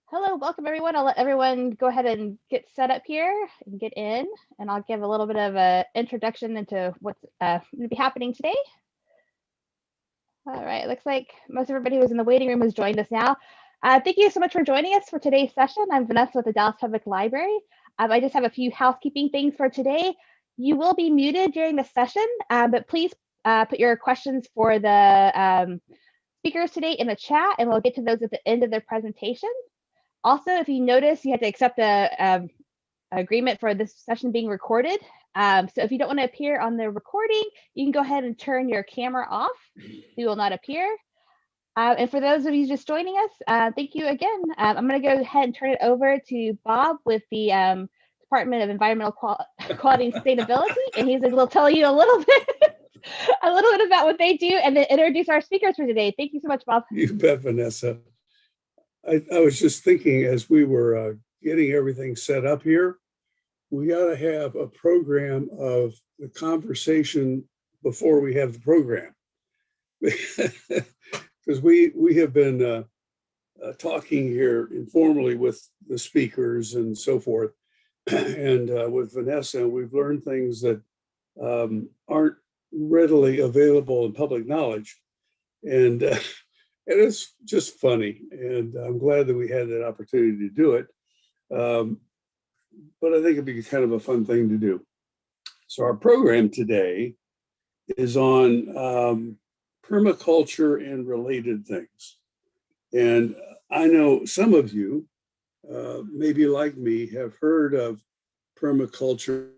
Hello, welcome everyone. I'll let everyone go ahead and get set up here and get in, and I'll give a little bit of an introduction into what's going to be happening today. All right, looks like most everybody who's in the waiting room has joined us now. Thank you so much for joining us for today's session. I'm Vanessa with the Dallas Public Library. I just have a few housekeeping things for today. You will be muted during the session, but please put your questions for the speakers today in the chat, and we'll get to those at the end of their presentation. Also, if you notice, you have to accept a agreement for this session being recorded. So if you don't want to appear on the recording, you can go ahead and turn your camera off. You will not appear. And for those of you just joining us, thank you again. I'm going to go ahead and turn it over to Bob with the Department of Environmental Quality and Sustainability, and he's going to tell you a little bit about what they do, and then introduce our speakers for today. Thank you so much, Bob. You bet, Vanessa. I was just thinking as we were getting everything set up here, we ought to have a program of the conversation before we have the program. Because we have been talking here informally with the speakers and so forth. And with Vanessa, we've learned things that aren't readily available in public knowledge. And it's just funny, and I'm glad that we had that opportunity to do it. But I think it'd be kind of a fun thing to do. So our program today is on permaculture and related things. And I know some of you, maybe like me, have heard of permaculture.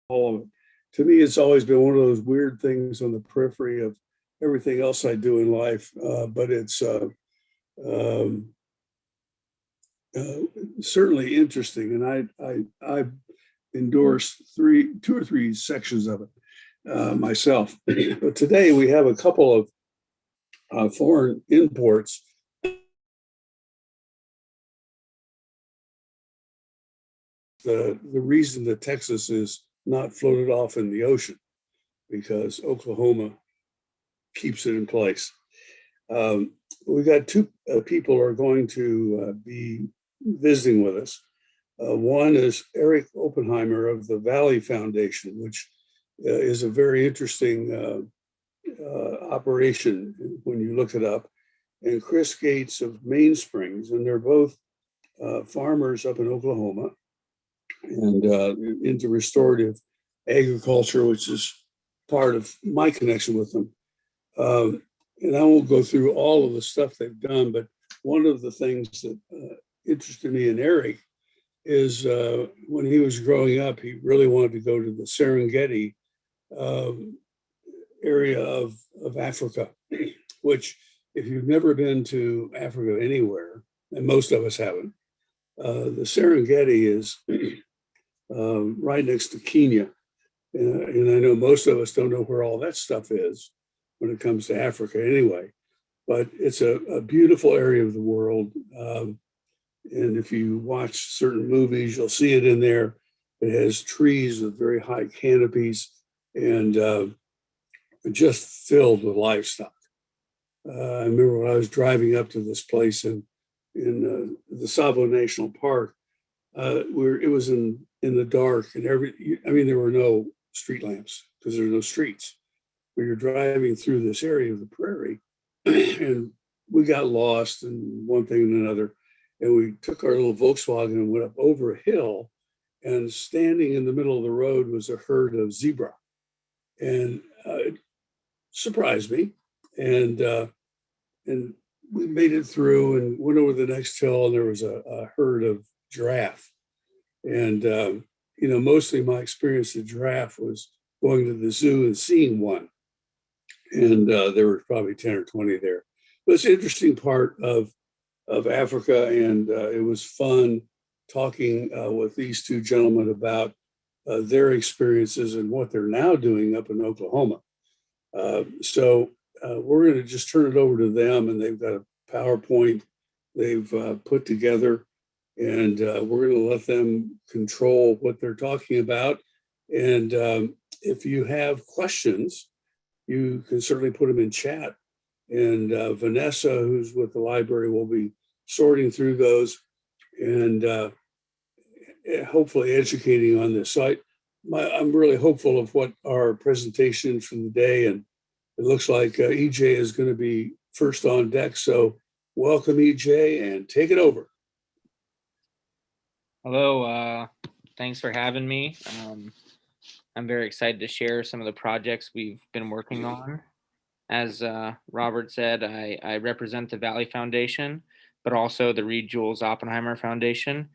All of it. To me, it's always been one of those weird things on the periphery of everything else I do in life, but it's certainly interesting, and I endorsed two or three sections of it myself. But today we have a couple of foreign imports. The reason that Texas is not floated off in the ocean, because Oklahoma keeps it in place. We got two people who are going to be visiting with us. One is Eric Oppenheimer of the Valley Foundation, which is a very interesting operation when you look it up, and Chris Gates of Mainsprings, and they're both farmers up in Oklahoma and into restorative agriculture, which is part of my connection with them. And I won't go through all of the stuff they've done, but one of the things that interested me in Eric is when he was growing up, he really wanted to go to the Serengeti area of Africa, which if you've never been to Africa anywhere, and most of us haven't, the Serengeti is right next to Kenya. And I know most of us don't know where all that stuff is when it comes to Africa anyway, but it's a beautiful area of the world. And if you watch certain movies, you'll see it in there. It has trees with very high canopies and just filled with livestock. I remember when I was driving up to this place in the Tsavo National Park, where it was in the dark, and there were no street lamps because there were no streets. But you're driving through this area of the prairie, and we got lost and one thing and another, and we took our little Volkswagen and went up over a hill, and standing in the middle of the road was a herd of zebra, and it surprised me, and we made it through and went over the next hill, and there was a herd of giraffe. And, mostly my experience with giraffe was going to the zoo and seeing one. And there were probably 10 or 20 there. But it's an interesting part of Africa. And it was fun talking with these two gentlemen about their experiences and what they're now doing up in Oklahoma. So we're going to just turn it over to them, and they've got a PowerPoint they've put together, and we're going to let them control what they're talking about. And if you have questions, you can certainly put them in chat. And Vanessa, who's with the library, will be sorting through those and hopefully educating on this. So I'm really hopeful of what our presentation from the day, and it looks like EJ is going to be first on deck. So welcome, EJ, and take it over. Hello, thanks for having me. I'm very excited to share some of the projects we've been working on. As Robert said, I represent the Valley Foundation, but also the Reed Jules Oppenheimer Foundation.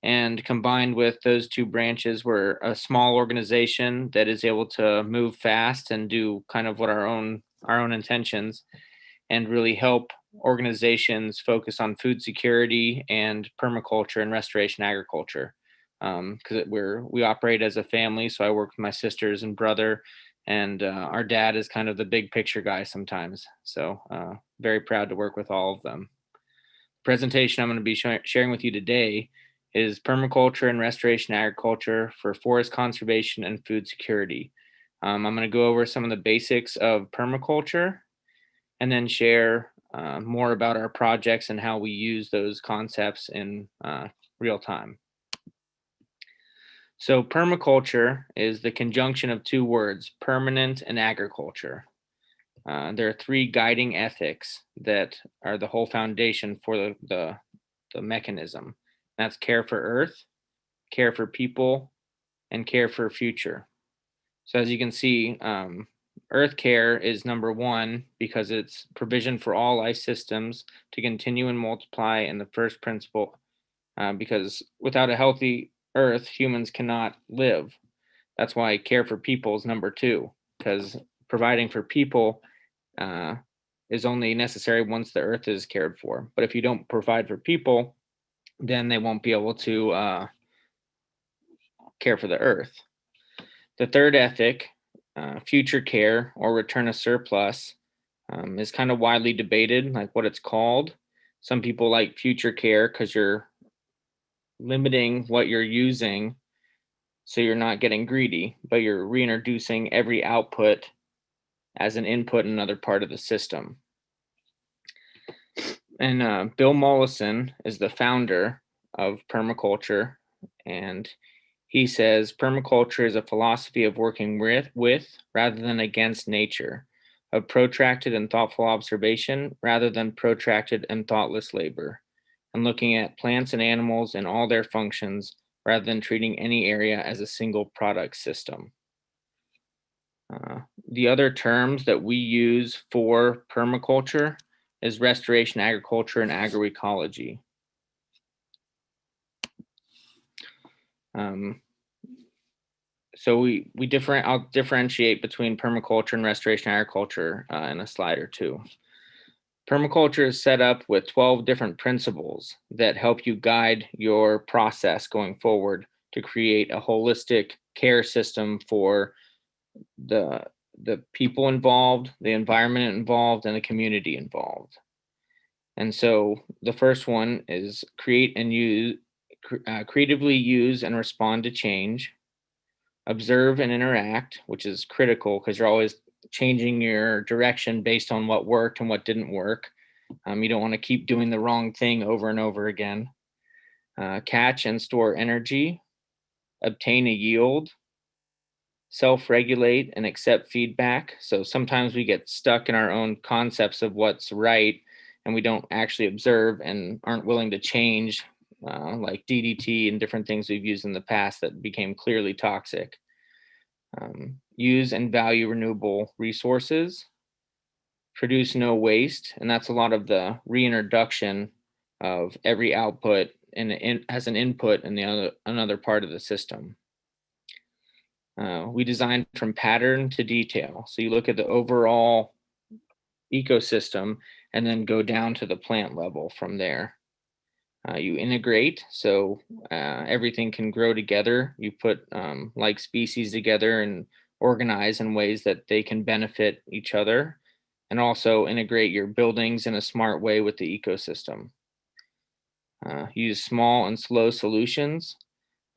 And combined with those two branches, we're a small organization that is able to move fast and do kind of what our own intentions, and really help organizations focus on food security and permaculture and restoration agriculture. Because we operate as a family, so I work with my sisters and brother, and our dad is kind of the big picture guy sometimes. So very proud to work with all of them. The presentation I'm going to be sharing with you today is permaculture and restoration agriculture for forest conservation and food security. I'm going to go over some of the basics of permaculture and then share more about our projects and how we use those concepts in real time. So permaculture is the conjunction of two words, permanent and agriculture. There are three guiding ethics that are the whole foundation for the mechanism. That's care for earth, care for people, and care for future. So as you can see, earth care is number one because it's provision for all life systems to continue and multiply in the first principle, because without a healthy earth, humans cannot live. That's why care for people is number two, because providing for people is only necessary once the earth is cared for. But if you don't provide for people, then they won't be able to care for the earth. The third ethic, future care or return of surplus, is kind of widely debated, like what it's called. Some people like future care because you're limiting what you're using, so you're not getting greedy, but you're reintroducing every output as an input in another part of the system. And Bill Mollison is the founder of permaculture, and he says permaculture is a philosophy of working with rather than against nature, of protracted and thoughtful observation rather than protracted and thoughtless labor, and looking at plants and animals and all their functions rather than treating any area as a single product system. The other terms that we use for permaculture is restoration agriculture and agroecology. So I'll differentiate between permaculture and restoration agriculture in a slide or two. Permaculture is set up with 12 different principles that help you guide your process going forward to create a holistic care system for the people involved, the environment involved, and the community involved. And so the first one is creatively use and respond to change, observe and interact, which is critical because you're always changing your direction based on what worked and what didn't work. You don't want to keep doing the wrong thing over and over again. Catch and store energy, obtain a yield, self-regulate and accept feedback. So sometimes we get stuck in our own concepts of what's right, and we don't actually observe and aren't willing to change, like DDT and different things we've used in the past that became clearly toxic. Use and value renewable resources, produce no waste, and that's a lot of the reintroduction of every output as an input in another part of the system. We design from pattern to detail. So you look at the overall ecosystem and then go down to the plant level from there. You integrate, so everything can grow together. You put like species together and organize in ways that they can benefit each other, and also integrate your buildings in a smart way with the ecosystem. Use small and slow solutions.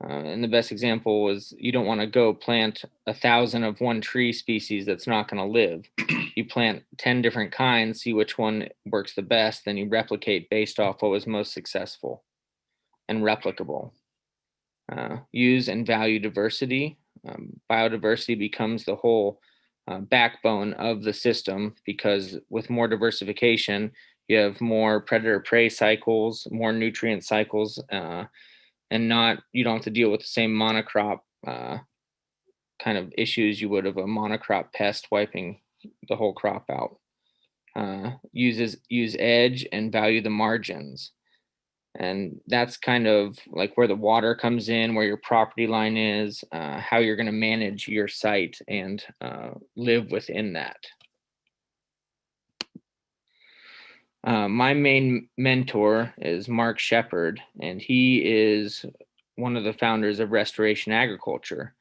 And the best example is you don't want to go plant 1,000 of one tree species that's not going to live. You plant 10 different kinds, see which one works the best, then you replicate based off what was most successful and replicable. Use and value diversity. Biodiversity becomes the whole backbone of the system, because with more diversification, you have more predator-prey cycles, more nutrient cycles, and you don't have to deal with the same monocrop kind of issues you would of a monocrop pest wiping the whole crop out. Use edge and value the margins. And that's kind of like where the water comes in, where your property line is, how you're going to manage your site and live within that. My main mentor is Mark Shepard, and he is one of the founders of Restoration Agriculture.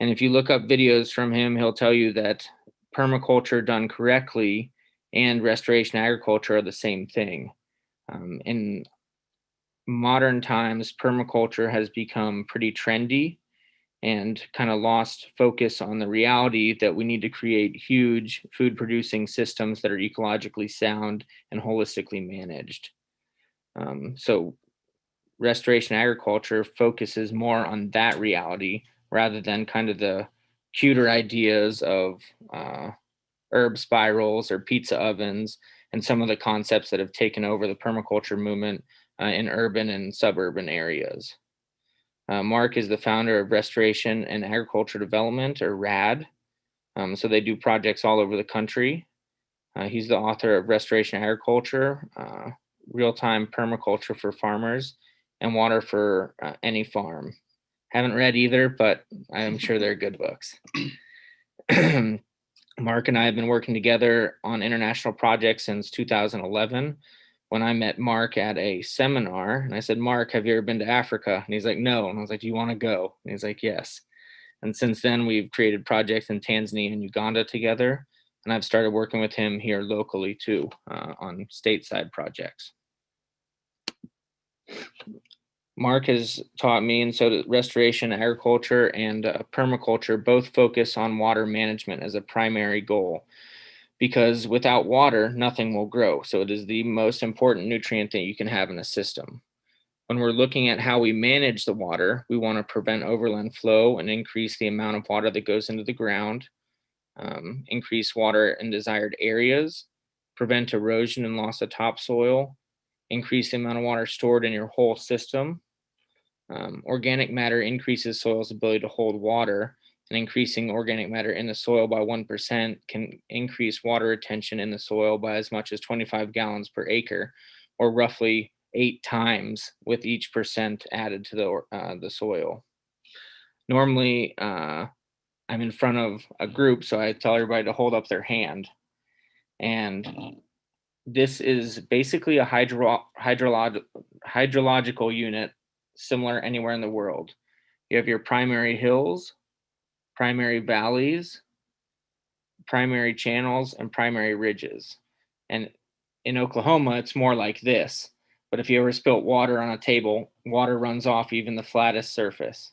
And if you look up videos from him, he'll tell you that permaculture done correctly and restoration agriculture are the same thing. In modern times, permaculture has become pretty trendy and kind of lost focus on the reality that we need to create huge food producing systems that are ecologically sound and holistically managed. So restoration agriculture focuses more on that reality rather than kind of the cuter ideas of herb spirals or pizza ovens and some of the concepts that have taken over the permaculture movement in urban and suburban areas. Mark is the founder of Restoration and Agriculture Development, or RAD. So they do projects all over the country. He's the author of Restoration Agriculture, Real-Time Permaculture for Farmers, and Water for Any Farm. Haven't read either, but I'm sure they're good books. Mark and I have been working together on international projects since 2011. When I met Mark at a seminar, and I said, Mark, have you ever been to Africa? And he's like, no. And I was like, do you want to go? And he's like, yes. And since then, we've created projects in Tanzania and Uganda together. And I've started working with him here locally too, on stateside projects. Mark has taught me, and so restoration, agriculture, and permaculture both focus on water management as a primary goal, because without water, nothing will grow. So it is the most important nutrient that you can have in a system. When we're looking at how we manage the water, we want to prevent overland flow and increase the amount of water that goes into the ground, increase water in desired areas, prevent erosion and loss of topsoil, increase the amount of water stored in your whole system. Organic matter increases soil's ability to hold water, and increasing organic matter in the soil by 1% can increase water retention in the soil by as much as 25 gallons per acre, or roughly 8 times with each percent added to the soil. Normally, I'm in front of a group, so I tell everybody to hold up their hand. And this is basically a hydrological unit similar anywhere in the world. You have your primary hills, primary valleys, primary channels, and primary ridges. And in Oklahoma, it's more like this. But if you ever spilt water on a table, water runs off even the flattest surface.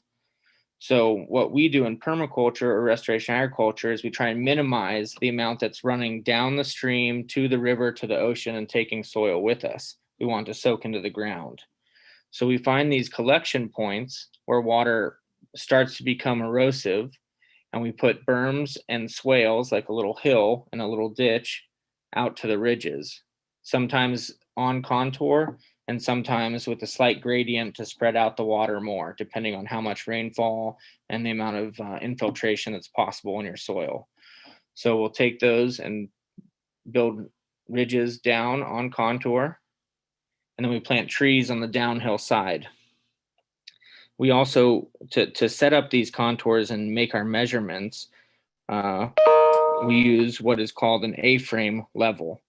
So what we do in permaculture or restoration agriculture is we try and minimize the amount that's running down the stream to the river to the ocean and taking soil with us. We want to soak into the ground. So we find these collection points where water starts to become erosive, and we put berms and swales, like a little hill and a little ditch, out to the ridges, sometimes on contour and sometimes with a slight gradient to spread out the water more, depending on how much rainfall and the amount of infiltration that's possible in your soil. So we'll take those and build ridges down on contour, and then we plant trees on the downhill side. We also, to set up these contours and make our measurements, we use what is called an A-frame level.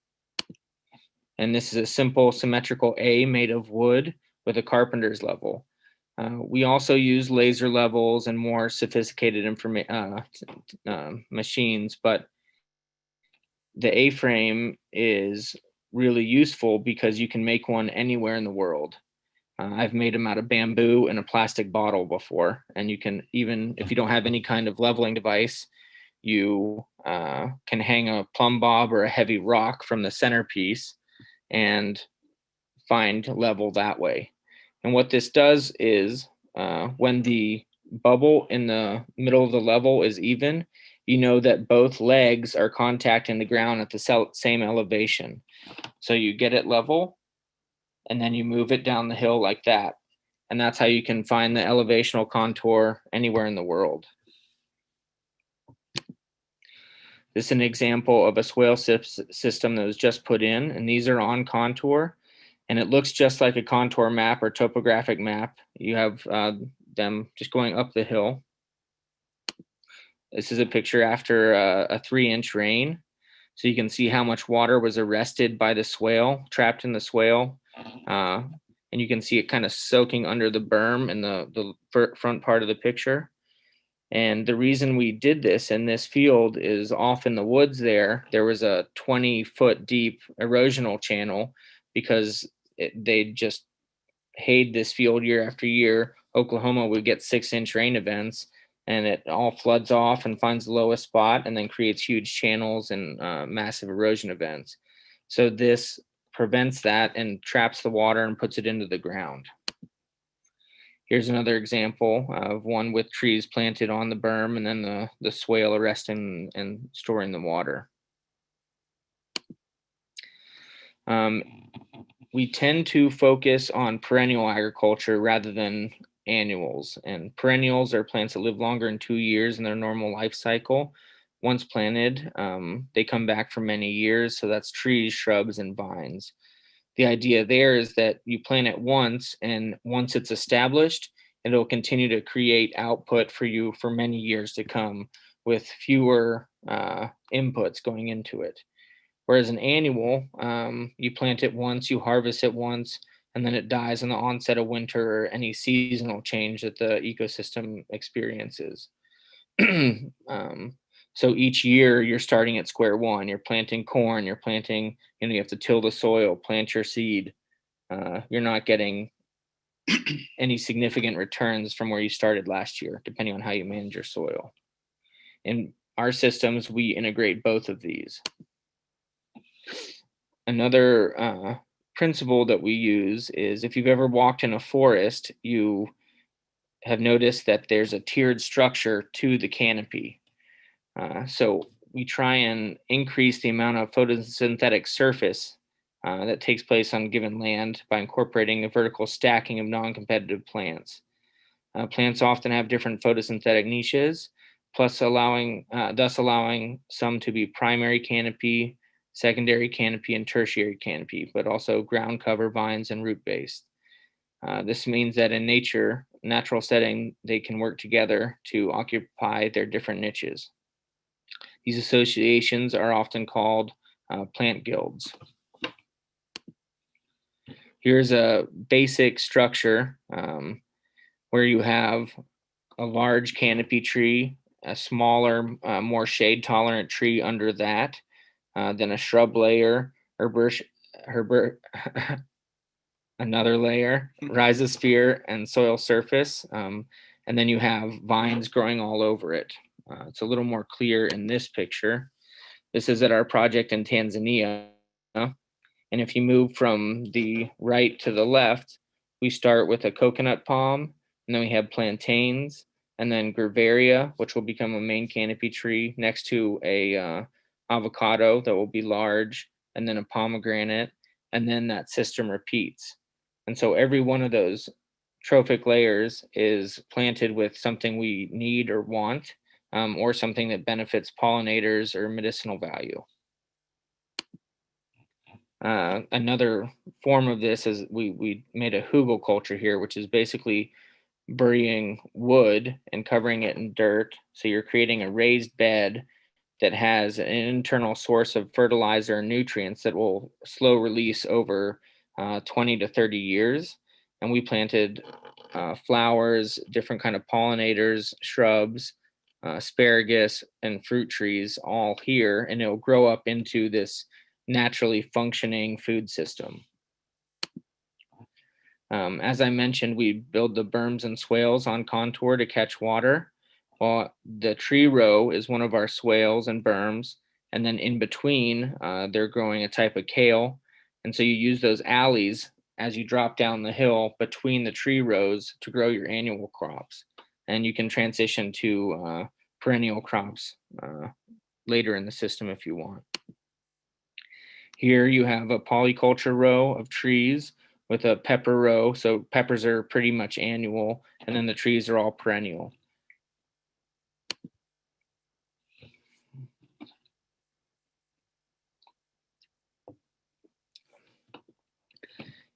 And this is a simple symmetrical A made of wood with a carpenter's level. We also use laser levels and more sophisticated machines, but the A-frame is really useful because you can make one anywhere in the world. I've made them out of bamboo and a plastic bottle before. And you can, even if you don't have any kind of leveling device, you can hang a plumb bob or a heavy rock from the centerpiece and find level that way. And what this does is when the bubble in the middle of the level is even, you know that both legs are contacting the ground at the same elevation. So you get it level, and then you move it down the hill like that. And that's how you can find the elevational contour anywhere in the world. This is an example of a swale system that was just put in, and these are on contour, and it looks just like a contour map or topographic map. You have them just going up the hill. This is a picture after a 3-inch rain. So you can see how much water was arrested by the swale, trapped in the swale. And you can see it kind of soaking under the berm in the front part of the picture. And the reason we did this in this field is off in the woods there was a 20-foot deep erosional channel because they just hayed this field year after year. Oklahoma would get 6-inch rain events, and it all floods off and finds the lowest spot and then creates huge channels and massive erosion events. So this prevents that and traps the water and puts it into the ground. Here's another example of one with trees planted on the berm and then the swale arresting and storing the water. We tend to focus on perennial agriculture rather than annuals. And perennials are plants that live longer than 2 years in their normal life cycle. Once planted, they come back for many years. So that's trees, shrubs, and vines. The idea there is that you plant it once, and once it's established, it'll continue to create output for you for many years to come with fewer inputs going into it. Whereas an annual, you plant it once, you harvest it once, and then it dies on the onset of winter or any seasonal change that the ecosystem experiences. So each year you're starting at square one. You're planting corn, you're planting, you have to till the soil, plant your seed. You're not getting any significant returns from where you started last year, depending on how you manage your soil. In our systems, we integrate both of these. Another principle that we use is if you've ever walked in a forest, you have noticed that there's a tiered structure to the canopy. So we try and increase the amount of photosynthetic surface that takes place on given land by incorporating a vertical stacking of non-competitive plants. Plants often have different photosynthetic niches, thus allowing some to be primary canopy, secondary canopy, and tertiary canopy, but also ground cover, vines, and root based. This means that in natural setting, they can work together to occupy their different niches. These associations are often called plant guilds. Here's a basic structure where you have a large canopy tree, a smaller, more shade tolerant tree under that, then a shrub layer, another layer, rhizosphere, and soil surface. And then you have vines growing all over it. It's a little more clear in this picture. This is at our project in Tanzania. And if you move from the right to the left, we start with a coconut palm, and then we have plantains, and then Grevarea, which will become a main canopy tree next to a avocado that will be large, and then a pomegranate, and then that system repeats. And so every one of those trophic layers is planted with something we need or want, or something that benefits pollinators or medicinal value. Another form of this is we made a hugelkultur here, which is basically burying wood and covering it in dirt. So you're creating a raised bed that has an internal source of fertilizer and nutrients that will slow release over 20 to 30 years. And we planted flowers, different kind of pollinators, shrubs, asparagus, and fruit trees all here, and it'll grow up into this naturally functioning food system. As I mentioned, we build the berms and swales on contour to catch water, while the tree row is one of our swales and berms. And then in between, they're growing a type of kale. And so you use those alleys as you drop down the hill between the tree rows to grow your annual crops. And you can transition to perennial crops later in the system if you want. Here you have a polyculture row of trees with a pepper row. So peppers are pretty much annual, and then the trees are all perennial.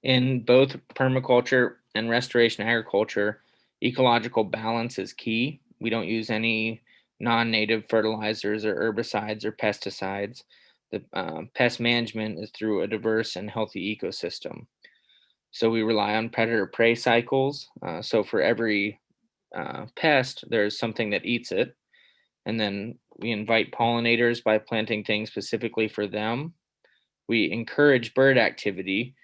In both permaculture and restoration agriculture, ecological balance is key. We don't use any non-native fertilizers or herbicides or pesticides. The pest management is through a diverse and healthy ecosystem. So we rely on predator-prey cycles. So for every pest, there's something that eats it. And then we invite pollinators by planting things specifically for them. We encourage bird activity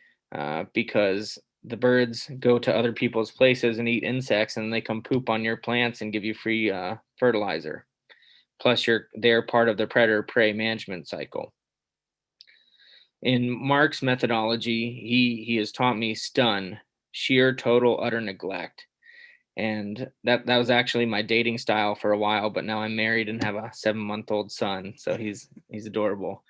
because the birds go to other people's places and eat insects, and they come poop on your plants and give you free fertilizer. Plus, they're part of the predator-prey management cycle. In Mark's methodology, he has taught me stun, sheer, total, utter neglect. And that was actually my dating style for a while, but now I'm married and have a 7-month-old son, so he's adorable.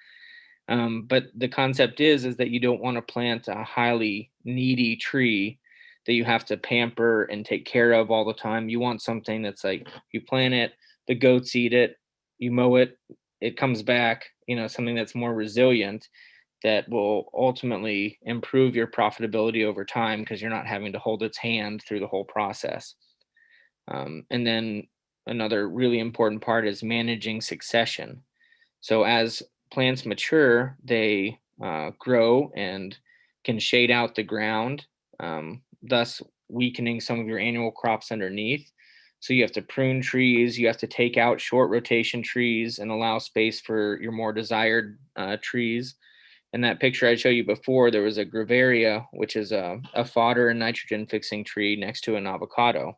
But the concept is that you don't want to plant a highly needy tree that you have to pamper and take care of all the time. You want something that's like you plant it, the goats eat it, you mow it, it comes back, something that's more resilient that will ultimately improve your profitability over time because you're not having to hold its hand through the whole process. And then another really important part is managing succession. So as plants mature, they grow and can shade out the ground, thus weakening some of your annual crops underneath. So you have to prune trees, you have to take out short rotation trees and allow space for your more desired trees. In that picture I showed you before, there was a Grevillea, which is a fodder and nitrogen fixing tree next to an avocado.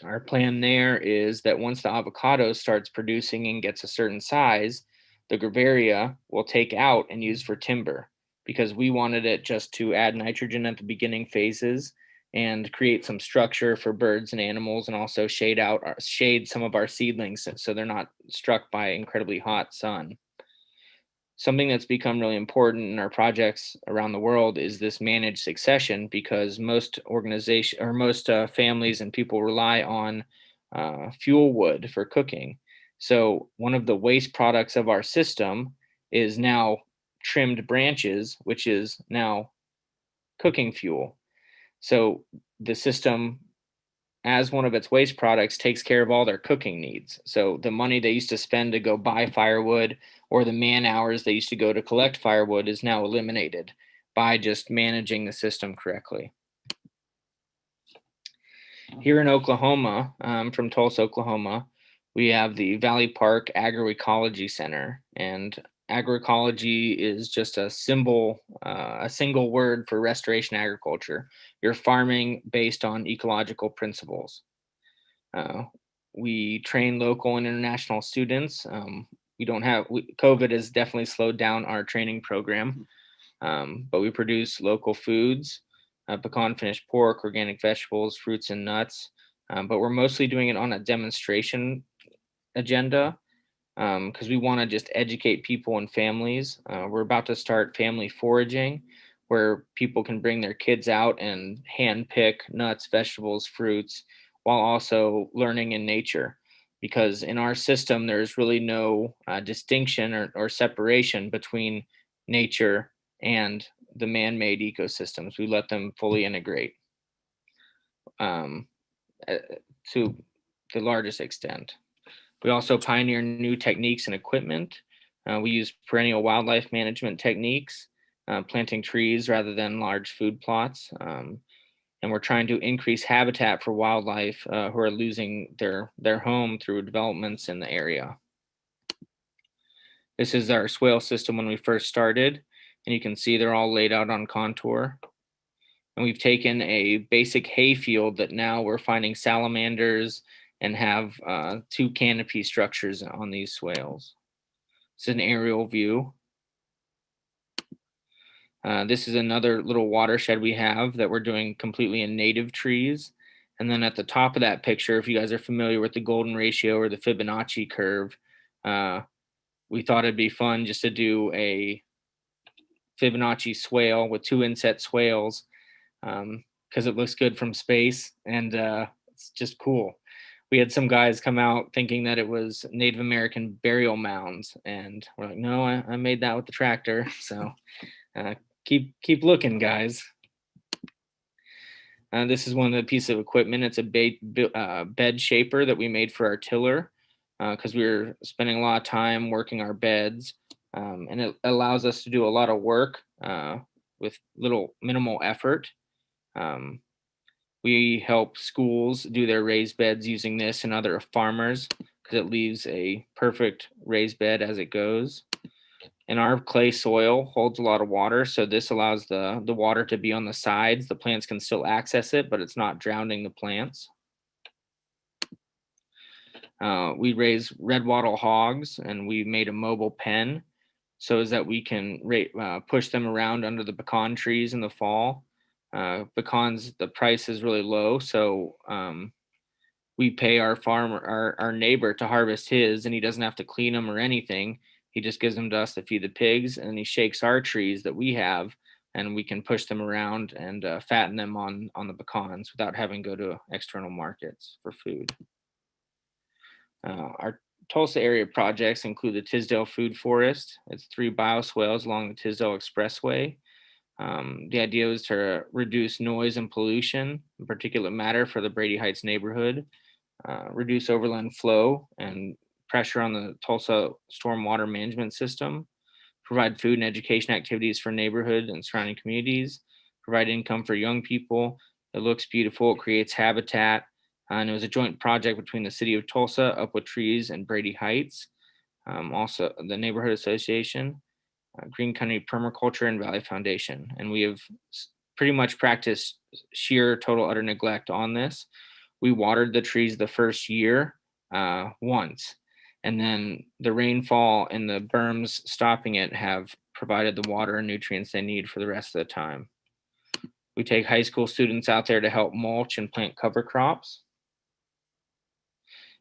Our plan there is that once the avocado starts producing and gets a certain size, the Grevillea will take out and use for timber because we wanted it just to add nitrogen at the beginning phases and create some structure for birds and animals, and also shade some of our seedlings so they're not struck by incredibly hot sun. Something that's become really important in our projects around the world is this managed succession, because most organizations or most families and people rely on fuel wood for cooking. So one of the waste products of our system is now trimmed branches, which is now cooking fuel. So the system, as one of its waste products, takes care of all their cooking needs. So the money they used to spend to go buy firewood or the man hours they used to go to collect firewood is now eliminated by just managing the system correctly. Here in Oklahoma, from Tulsa, Oklahoma, we have the Valley Park Agroecology Center, and agroecology is just a single word for restoration agriculture. You're farming based on ecological principles. We train local and international students. COVID has definitely slowed down our training program, but we produce local foods, pecan finished pork, organic vegetables, fruits and nuts. But we're mostly doing it on a demonstration agenda because we want to just educate people and families. We're about to start family foraging, where people can bring their kids out and hand pick nuts, vegetables, fruits, while also learning in nature. Because in our system, there's really no distinction or separation between nature and the man-made ecosystems. We let them fully integrate to the largest extent. We also pioneer new techniques and equipment. We use perennial wildlife management techniques, planting trees rather than large food plots. And we're trying to increase habitat for wildlife who are losing their home through developments in the area. This is our swale system when we first started, and you can see they're all laid out on contour. And we've taken a basic hay field that now we're finding salamanders and have 2 canopy structures on these swales. It's an aerial view. This is another little watershed we have that we're doing completely in native trees. And then at the top of that picture, if you guys are familiar with the golden ratio or the Fibonacci curve, we thought it'd be fun just to do a Fibonacci swale with 2 inset swales, because it looks good from space, and it's just cool. We had some guys come out thinking that it was Native American burial mounds, and we're like, no, I made that with the tractor. So keep looking, guys. This is one of the pieces of equipment. It's a bed shaper that we made for our tiller, because we were spending a lot of time working our beds, and it allows us to do a lot of work with little minimal effort. We help schools do their raised beds using this and other farmers, because it leaves a perfect raised bed as it goes. And our clay soil holds a lot of water, so this allows the water to be on the sides. The plants can still access it, but it's not drowning the plants. We raise red wattle hogs, and we made a mobile pen so as that we can push them around under the pecan trees in the fall. Pecans, the price is really low, so we pay our farmer, our neighbor, to harvest his, and he doesn't have to clean them or anything. He just gives them to us to feed the pigs, and he shakes our trees that we have, and we can push them around and fatten them on the pecans without having to go to external markets for food. Our Tulsa area projects include the Tisdale Food Forest. It's 3 bioswales along the Tisdale Expressway. The idea was to reduce noise and pollution, in particulate matter, for the Brady Heights neighborhood, reduce overland flow and pressure on the Tulsa stormwater management system, provide food and education activities for neighborhood and surrounding communities, provide income for young people. It looks beautiful, it creates habitat, and it was a joint project between the city of Tulsa, Up With Trees, and Brady Heights, also the neighborhood association, Green Country Permaculture, and Valley Foundation. And we have pretty much practiced sheer total utter neglect on this. We watered the trees the first year once, and then the rainfall and the berms stopping it have provided the water and nutrients they need for the rest of the time. We take high school students out there to help mulch and plant cover crops.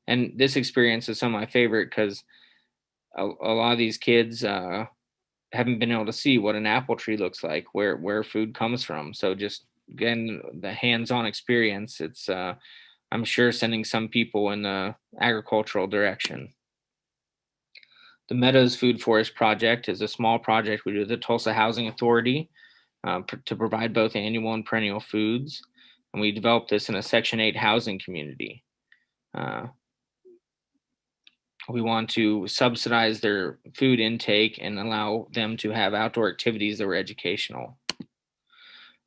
And this experience is some of my favorite, because a lot of these kids haven't been able to see what an apple tree looks like, where food comes from. So just again, the hands-on experience, it's I'm sure sending some people in the agricultural direction. The Meadows Food Forest Project is a small project we do with the Tulsa Housing Authority to provide both annual and perennial foods. And we developed this in a Section 8 housing community. We want to subsidize their food intake and allow them to have outdoor activities that were educational.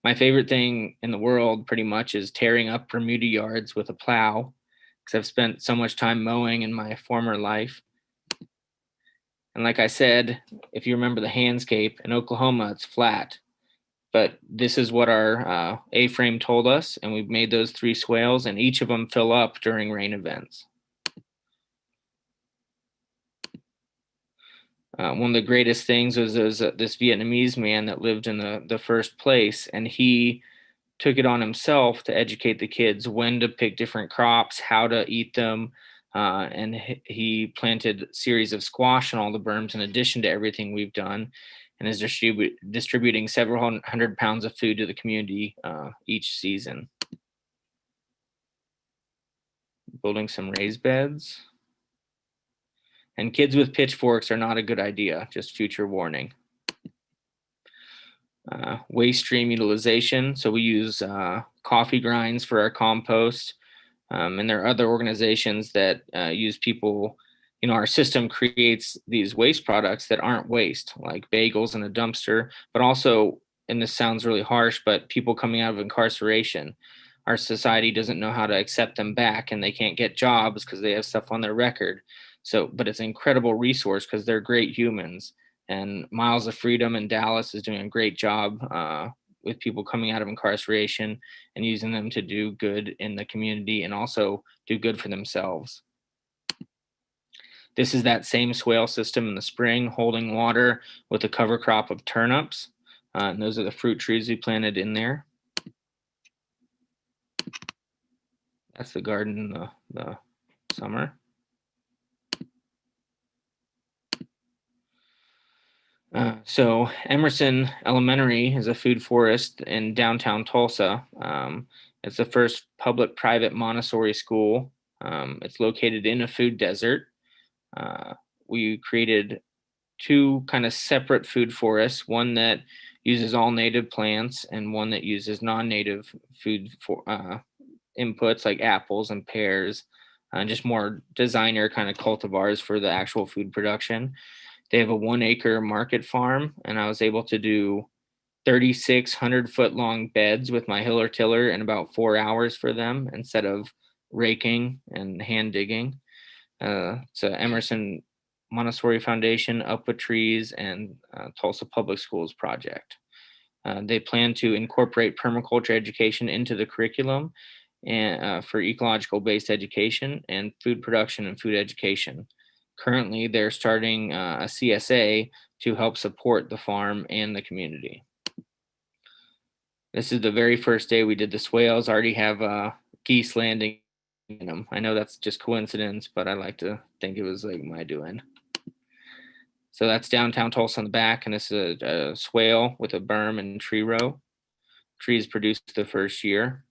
My favorite thing in the world pretty much is tearing up Bermuda yards with a plow, because I've spent so much time mowing in my former life. And like I said, if you remember the handscape, in Oklahoma, it's flat. But this is what our A-frame told us, and we've made those 3 swales, and each of them fill up during rain events. One of the greatest things was this Vietnamese man that lived in the first place, and he took it on himself to educate the kids when to pick different crops, how to eat them, and he planted a series of squash on all the berms in addition to everything we've done, and is distributing several hundred pounds of food to the community each season. Building some raised beds. And kids with pitchforks are not a good idea, just future warning. Waste stream utilization. So we use coffee grinds for our compost. And there are other organizations that use people, our system creates these waste products that aren't waste, like bagels in a dumpster, but also, and this sounds really harsh, but people coming out of incarceration. Our society doesn't know how to accept them back, and they can't get jobs because they have stuff on their record. So, but it's an incredible resource because they're great humans. And Miles of Freedom in Dallas is doing a great job with people coming out of incarceration and using them to do good in the community and also do good for themselves. This is that same swale system in the spring, holding water with a cover crop of turnips. And those are the fruit trees we planted in there. That's the garden in the summer. So Emerson Elementary is a food forest in downtown Tulsa. It's the first public-private Montessori school. It's located in a food desert. We created two kind of separate food forests, one that uses all native plants and one that uses non-native food for inputs like apples and pears, just more designer kind of cultivars for the actual food production. They have a 1 acre market farm, and I was able to do 3,600-foot long beds with my hiller tiller in about 4 hours for them instead of raking and hand digging. It's a Emerson Montessori Foundation, Upwood Trees, and Tulsa Public Schools project. They plan to incorporate permaculture education into the curriculum and for ecological-based education and food production and food education. Currently, they're starting a CSA to help support the farm and the community. This is the very first day we did the swales. I already have geese landing in them. I know that's just coincidence, but I like to think it was like my doing. So that's downtown Tulsa on the back, and this is a swale with a berm and tree row. Trees produced the first year.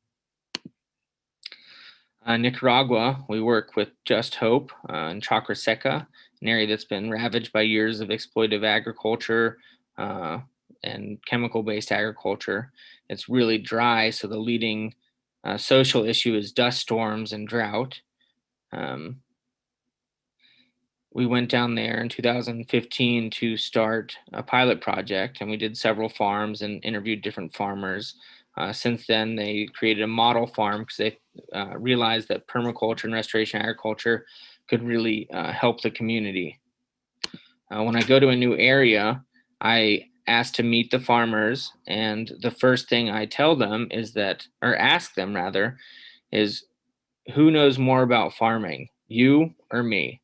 Nicaragua, we work with Just Hope in Chacra Seca, an area that's been ravaged by years of exploitive agriculture and chemical-based agriculture. It's really dry, so the leading social issue is dust storms and drought. We went down there in 2015 to start a pilot project, and we did several farms and interviewed different farmers. Since then, they created a model farm because they realized that permaculture and restoration agriculture could really help the community. When I go to a new area, I ask to meet the farmers, and the first thing I tell them is that, or ask them rather, is who knows more about farming, you or me?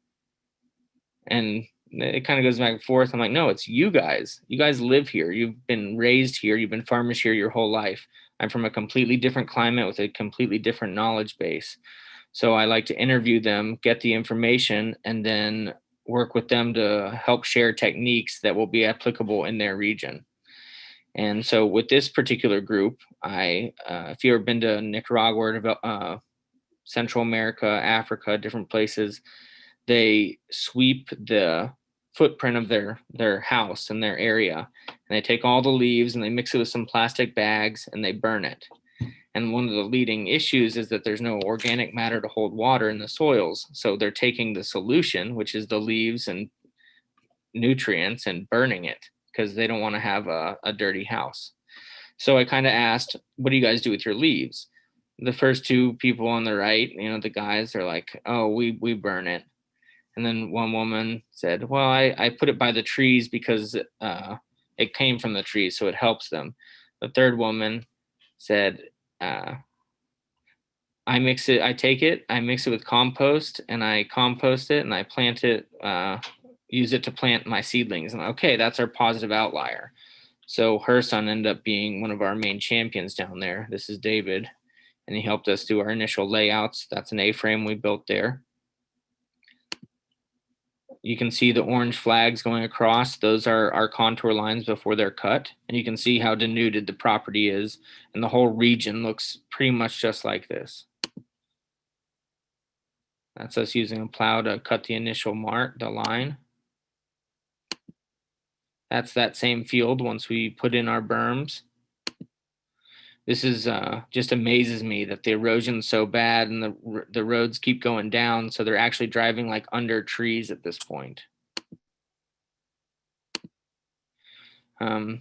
And it kind of goes back and forth. I'm like, no, it's you guys. You guys live here. You've been raised here. You've been farmers here your whole life. I'm from a completely different climate with a completely different knowledge base. So I like to interview them, get the information, and then work with them to help share techniques that will be applicable in their region. And so with this particular group, if you've ever been to Nicaragua, or Central America, Africa, different places, they sweep the footprint of their house and their area, and they take all the leaves and they mix it with some plastic bags and they burn it. And one of the leading issues is that there's no organic matter to hold water in the soils. So they're taking the solution, which is the leaves and nutrients, and burning it because they don't want to have a dirty house. So I kind of asked, what do you guys do with your leaves? The first two people on the right, the guys are like, oh, we burn it. And then one woman said, well, I put it by the trees because it came from the trees, so it helps them. The third woman said, I mix it with compost, and I compost it and I plant it, use it to plant my seedlings. And okay, that's our positive outlier. So her son ended up being one of our main champions down there. This is David, and he helped us do our initial layouts. That's an A-frame we built there. You can see the orange flags going across. Those are our contour lines before they're cut. And you can see how denuded the property is. And the whole region looks pretty much just like this. That's us using a plow to cut the initial the line. That's that same field once we put in our berms. This is just amazes me that the erosion's so bad and the roads keep going down. So they're actually driving like under trees at this point.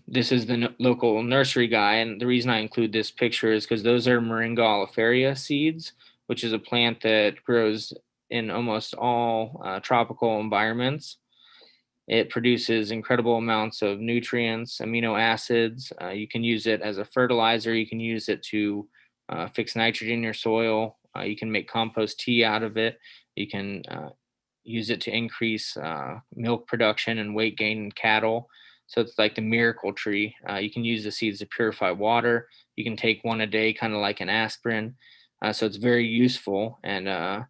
This is the local nursery guy. And the reason I include this picture is because those are Moringa oleifera seeds, which is a plant that grows in almost all tropical environments. It produces incredible amounts of nutrients, amino acids. You can use it as a fertilizer. You can use it to fix nitrogen in your soil. You can make compost tea out of it. You can use it to increase milk production and weight gain in cattle. So it's like the miracle tree. You can use the seeds to purify water. You can take one a day, kind of like an aspirin. So it's very useful. And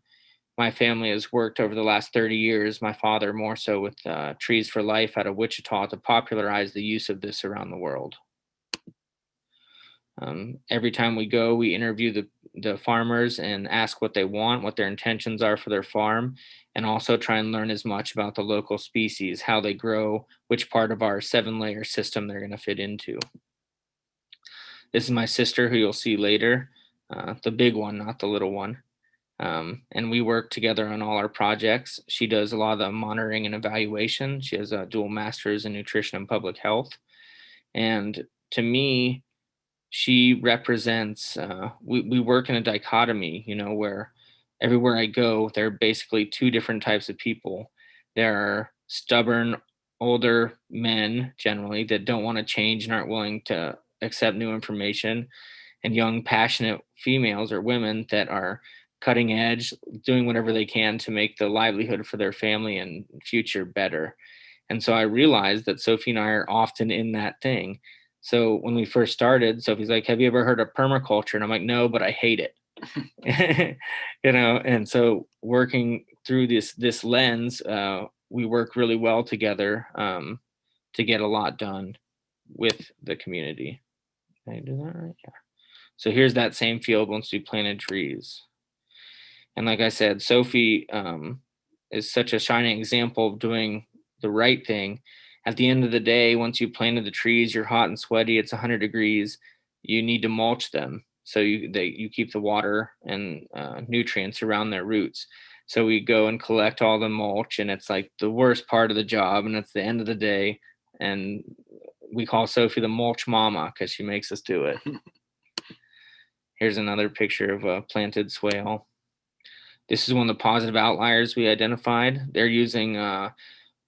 my family has worked over the last 30 years, my father more so with Trees for Life out of Wichita, to popularize the use of this around the world. Every time we go, we interview the farmers and ask what they want, what their intentions are for their farm, and also try and learn as much about the local species, how they grow, which part of our 7-layer system they're going to fit into. This is my sister, who you'll see later, the big one, not the little one. And we work together on all our projects. She does a lot of the monitoring and evaluation. She has a dual master's in nutrition and public health. And to me, she represents, we work in a dichotomy, where everywhere I go, there are basically two different types of people. There are stubborn older men generally that don't want to change and aren't willing to accept new information, and young, passionate females or women that are cutting edge, doing whatever they can to make the livelihood for their family and future better. And so I realized that Sophie and I are often in that thing. So when we first started, Sophie's like, "Have you ever heard of permaculture?" And I'm like, "No, but I hate it." And so working through this lens, we work really well together to get a lot done with the community. Did I do that right? Yeah. So here's that same field once we planted trees. And like I said, Sophie is such a shining example of doing the right thing. At the end of the day, once you planted the trees, you're hot and sweaty, it's 100 degrees, you need to mulch them. So you keep the water and nutrients around their roots. So we go and collect all the mulch, and it's like the worst part of the job, and it's the end of the day. And we call Sophie the mulch mama because she makes us do it. Here's another picture of a planted swale. This is one of the positive outliers we identified. They're using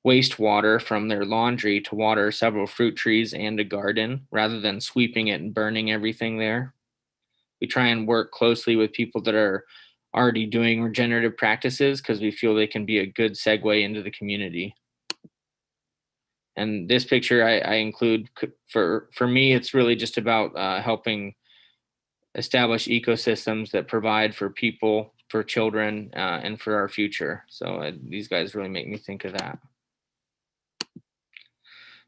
wastewater from their laundry to water several fruit trees and a garden rather than sweeping it and burning everything there. We try and work closely with people that are already doing regenerative practices because we feel they can be a good segue into the community. And this picture I include for me, it's really just about helping establish ecosystems that provide for people, for children, and for our future. So these guys really make me think of that.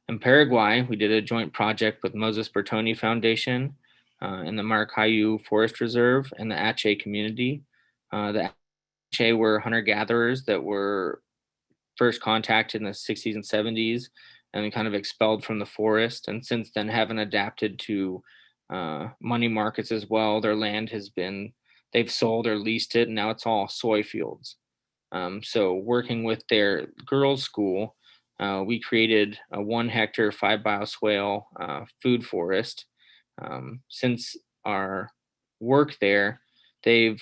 In Paraguay, we did a joint project with Moses Bertoni Foundation and the Maracaibo Forest Reserve and the Atche community. The Atche were hunter-gatherers that were first contacted in the 60s and 70s and kind of expelled from the forest, and since then haven't adapted to money markets as well. Their land they've sold or leased it, and now it's all soy fields. So working with their girls' school, we created a 1 hectare 5 bioswale food forest. Since our work there, they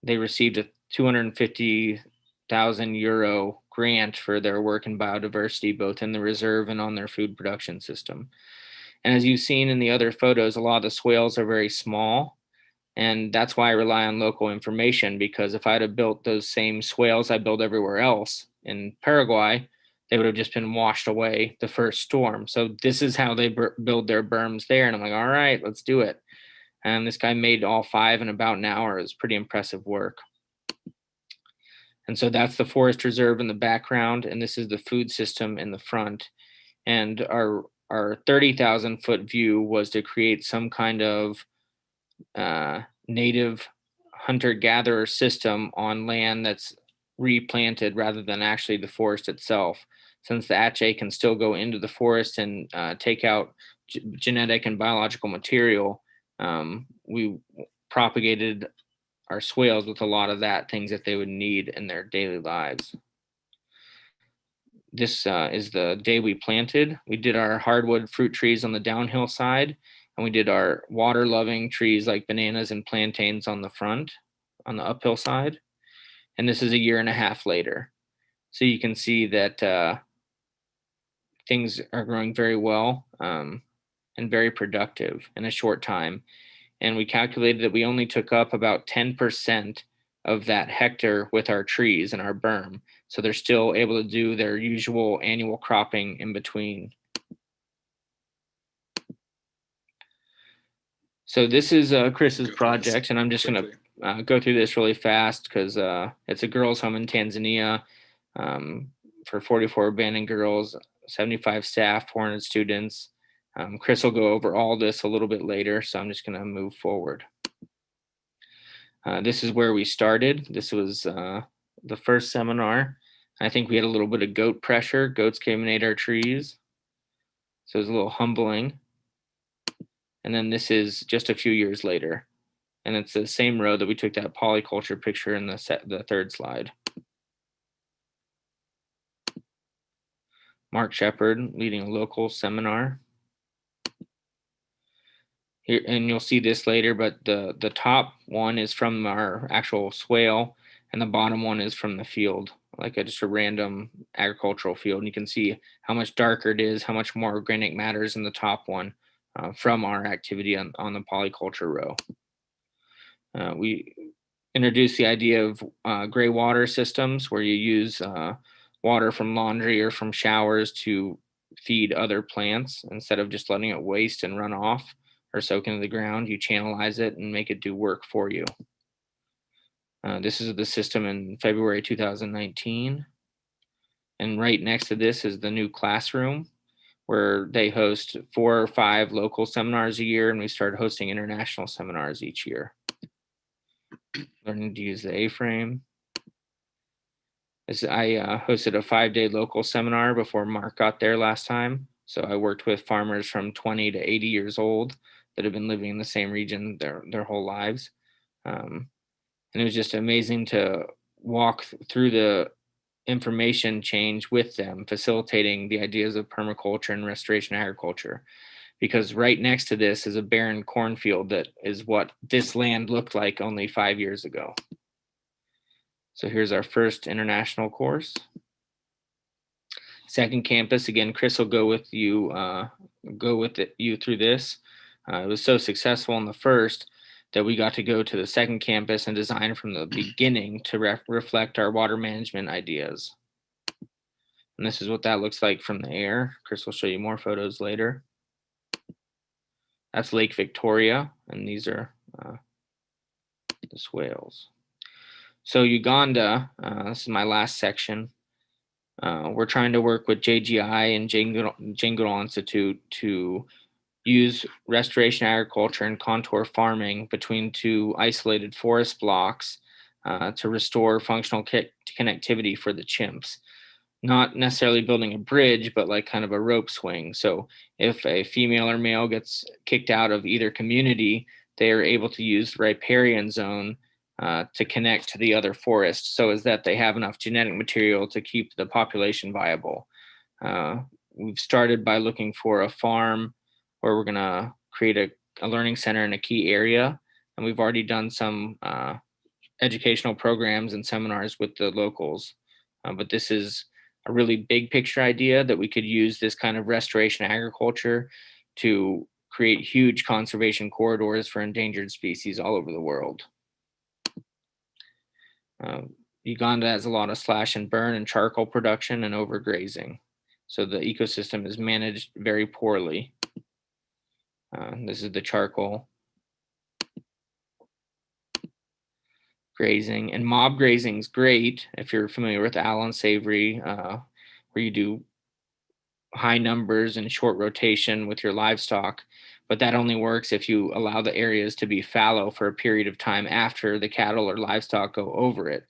received a 250,000 euro grant for their work in biodiversity, both in the reserve and on their food production system. And as you've seen in the other photos, a lot of the swales are very small. And that's why I rely on local information, because if I'd have built those same swales I build everywhere else in Paraguay, they would have just been washed away the first storm. So this is how they build their berms there. And I'm like, all right, let's do it. And this guy made all 5 in about an hour. It was pretty impressive work. And so that's the forest reserve in the background, and this is the food system in the front. And our 30,000 foot view was to create some kind of native hunter-gatherer system on land that's replanted rather than actually the forest itself. Since the Atche can still go into the forest and take out genetic and biological material, we propagated our swales with a lot of things that they would need in their daily lives. This is the day we planted. We did our hardwood fruit trees on the downhill side, and we did our water-loving trees like bananas and plantains on the front, on the uphill side. And this is a 1.5 years later. So you can see that things are growing very well and very productive in a short time. And we calculated that we only took up about 10% of that hectare with our trees and our berm. So they're still able to do their usual annual cropping in between. So this is Chris's project, and I'm just going to go through this really fast because it's a girls' home in Tanzania for 44 abandoned girls, 75 staff, 400 students. Chris will go over all this a little bit later, so I'm just going to move forward. This is where we started. This was the first seminar. I think we had a little bit of goat pressure. Goats came and ate our trees. So it was a little humbling. And then this is just a few years later. And it's the same row that we took that polyculture picture in the third slide. Mark Shepard leading a local seminar. Here, and you'll see this later, but the top one is from our actual swale, and the bottom one is from the field, like just a random agricultural field. And you can see how much darker it is, how much more organic matter is in the top one from our activity on the polyculture row. We introduced the idea of gray water systems where you use water from laundry or from showers to feed other plants instead of just letting it waste and run off or soak into the ground. You channelize it and make it do work for you. This is the system in February 2019. And right next to this is the new classroom where they host 4 or 5 local seminars a year, and we started hosting international seminars each year. Learning to use the A-frame. I hosted a 5-day local seminar before Mark got there last time. So I worked with farmers from 20 to 80 years old that have been living in the same region their whole lives. And it was just amazing to walk through the information change with them, facilitating the ideas of permaculture and restoration agriculture. Because right next to this is a barren cornfield that is what this land looked like only 5 years ago. So here's our first international course. Second campus, again, Chris will go with you through this. It was so successful in the first that we got to go to the second campus and design from the beginning to reflect our water management ideas. And this is what that looks like from the air. Chris will show you more photos later. That's Lake Victoria, and these are the swales. So Uganda, this is my last section. We're trying to work with JGI and Jane Goodall Institute to use restoration agriculture and contour farming between 2 isolated forest blocks to restore functional connectivity for the chimps. Not necessarily building a bridge, but like kind of a rope swing. So if a female or male gets kicked out of either community, they are able to use the riparian zone to connect to the other forests so as that they have enough genetic material to keep the population viable. We've started by looking for a farm where we're going to create a learning center in a key area. And we've already done some educational programs and seminars with the locals. But this is a really big picture idea that we could use this kind of restoration agriculture to create huge conservation corridors for endangered species all over the world. Uganda has a lot of slash and burn and charcoal production and overgrazing. So the ecosystem is managed very poorly. This is the charcoal grazing, and mob grazing is great if you're familiar with Allen Savory, where you do high numbers and short rotation with your livestock, but that only works if you allow the areas to be fallow for a period of time after the cattle or livestock go over it.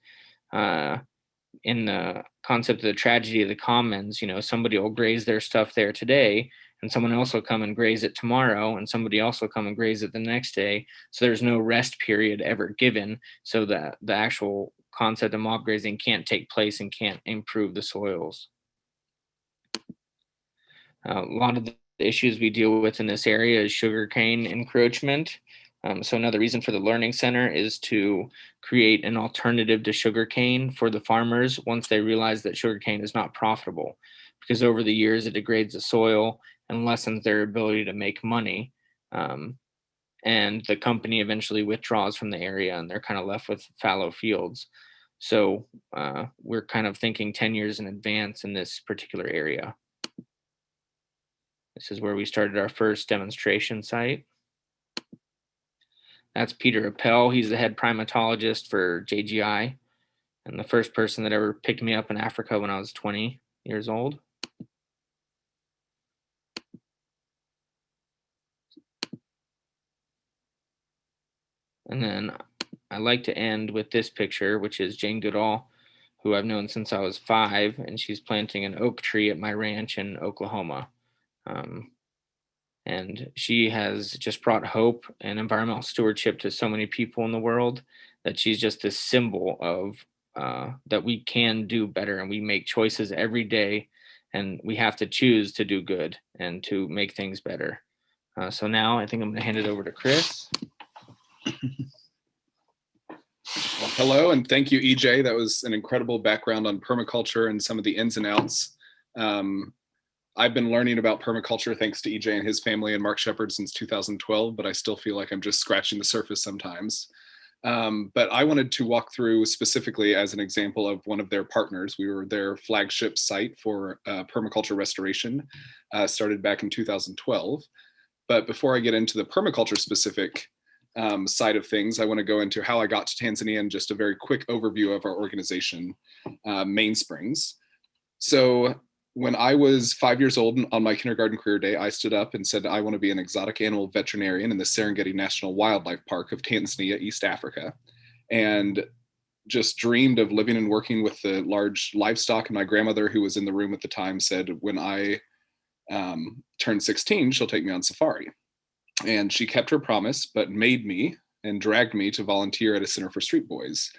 In the concept of the tragedy of the commons, somebody will graze their stuff there today, and someone else will come and graze it tomorrow, and somebody else will come and graze it the next day. So there's no rest period ever given, so that the actual concept of mob grazing can't take place and can't improve the soils. A lot of the issues we deal with in this area is sugarcane encroachment. So another reason for the Learning Center is to create an alternative to sugarcane for the farmers once they realize that sugarcane is not profitable, because over the years it degrades the soil and lessens their ability to make money. And the company eventually withdraws from the area and they're kind of left with fallow fields. So we're kind of thinking 10 years in advance in this particular area. This is where we started our first demonstration site. That's Peter Appel. He's the head primatologist for JGI and the first person that ever picked me up in Africa when I was 20 years old. And then I like to end with this picture, which is Jane Goodall, who I've known since I was 5, and she's planting an oak tree at my ranch in Oklahoma. And she has just brought hope and environmental stewardship to so many people in the world that she's just this symbol of that we can do better, and we make choices every day, and we have to choose to do good and to make things better. So now I think I'm going to hand it over to Chris. Well, hello, and thank you, EJ. That was an incredible background on permaculture and some of the ins and outs. I've been learning about permaculture thanks to EJ and his family and Mark Shepard since 2012, but I still feel like I'm just scratching the surface sometimes. But I wanted to walk through specifically as an example of one of their partners. We were their flagship site for permaculture restoration, started back in 2012. But before I get into the permaculture specific side of things, I want to go into how I got to Tanzania and just a very quick overview of our organization, Mainsprings. So when I was 5 years old on my kindergarten career day, I stood up and said, I want to be an exotic animal veterinarian in the Serengeti National Wildlife Park of Tanzania, East Africa. And just dreamed of living and working with the large livestock. And my grandmother, who was in the room at the time, said, when I turn 16, she'll take me on safari. And she kept her promise, but made me and dragged me to volunteer at a Center for Street Boys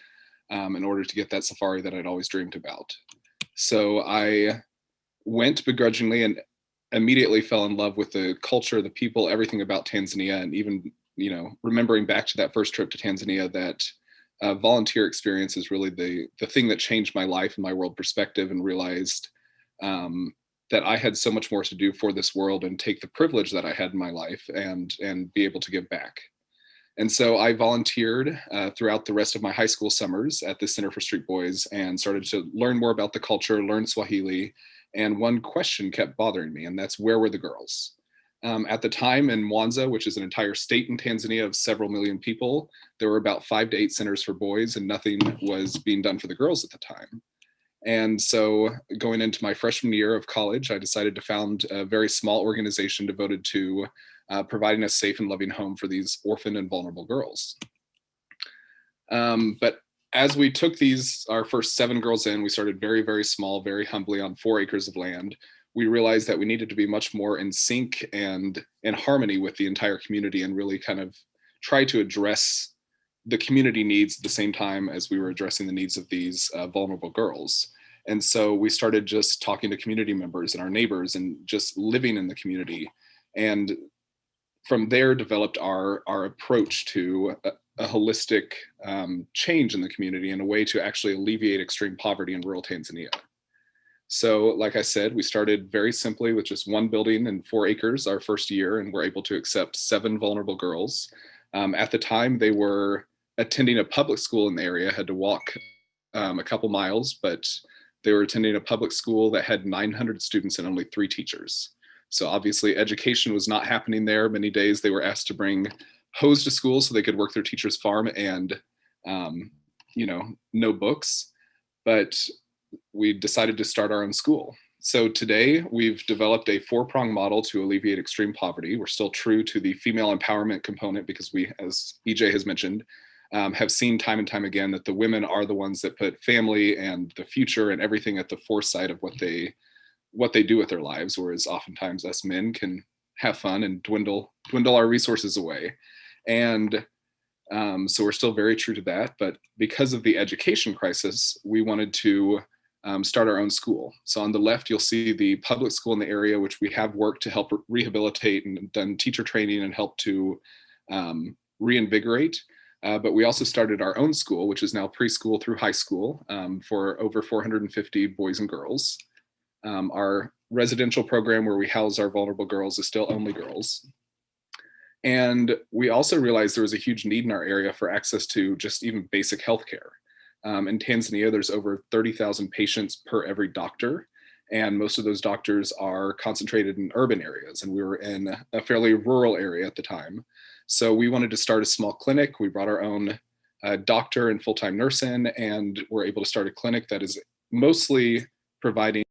in order to get that safari that I'd always dreamed about. So I went begrudgingly and immediately fell in love with the culture, the people, everything about Tanzania. And even, remembering back to that first trip to Tanzania, that volunteer experience is really the thing that changed my life and my world perspective, and realized that I had so much more to do for this world and take the privilege that I had in my life and be able to give back. And so I volunteered throughout the rest of my high school summers at the Center for Street Boys and started to learn more about the culture, learn Swahili. And one question kept bothering me, and that's, where were the girls? At the time in Mwanza, which is an entire state in Tanzania of several million people, there were about 5 to 8 centers for boys, and nothing was being done for the girls at the time. And so going into my freshman year of college, I decided to found a very small organization devoted to providing a safe and loving home for these orphaned and vulnerable girls. But as we took our first 7 girls in, we started very, very small, very humbly on 4 acres of land. We realized that we needed to be much more in sync and in harmony with the entire community, and really kind of try to address the community needs at the same time as we were addressing the needs of these vulnerable girls. And so we started just talking to community members and our neighbors and just living in the community. And from there developed our approach to a holistic change in the community, and a way to actually alleviate extreme poverty in rural Tanzania. So like I said, we started very simply with just 1 building and 4 acres our first year, and were able to accept 7 vulnerable girls. At the time, they were attending a public school in the area, had to walk a couple miles, but they were attending a public school that had 900 students and only 3 teachers. So obviously education was not happening there. Many days they were asked to bring hose to school so they could work their teacher's farm, and no books. But we decided to start our own school. So today we've developed a 4-prong model to alleviate extreme poverty. We're still true to the female empowerment component, because we, as EJ has mentioned, have seen time and time again that the women are the ones that put family and the future and everything at the foresight of what they do with their lives, whereas oftentimes us men can have fun and dwindle our resources away. And so we're still very true to that. But because of the education crisis, we wanted to start our own school. So on the left, you'll see the public school in the area, which we have worked to help rehabilitate and done teacher training and help to reinvigorate. But we also started our own school, which is now preschool through high school, for over 450 boys and girls. Our residential program where we house our vulnerable girls is still only girls. And we also realized there was a huge need in our area for access to just even basic healthcare. In Tanzania, there's over 30,000 patients per every doctor, and most of those doctors are concentrated in urban areas, and we were in a fairly rural area at the time. So we wanted to start a small clinic. We brought our own doctor and full-time nurse in, and we're able to start a clinic that is mostly providing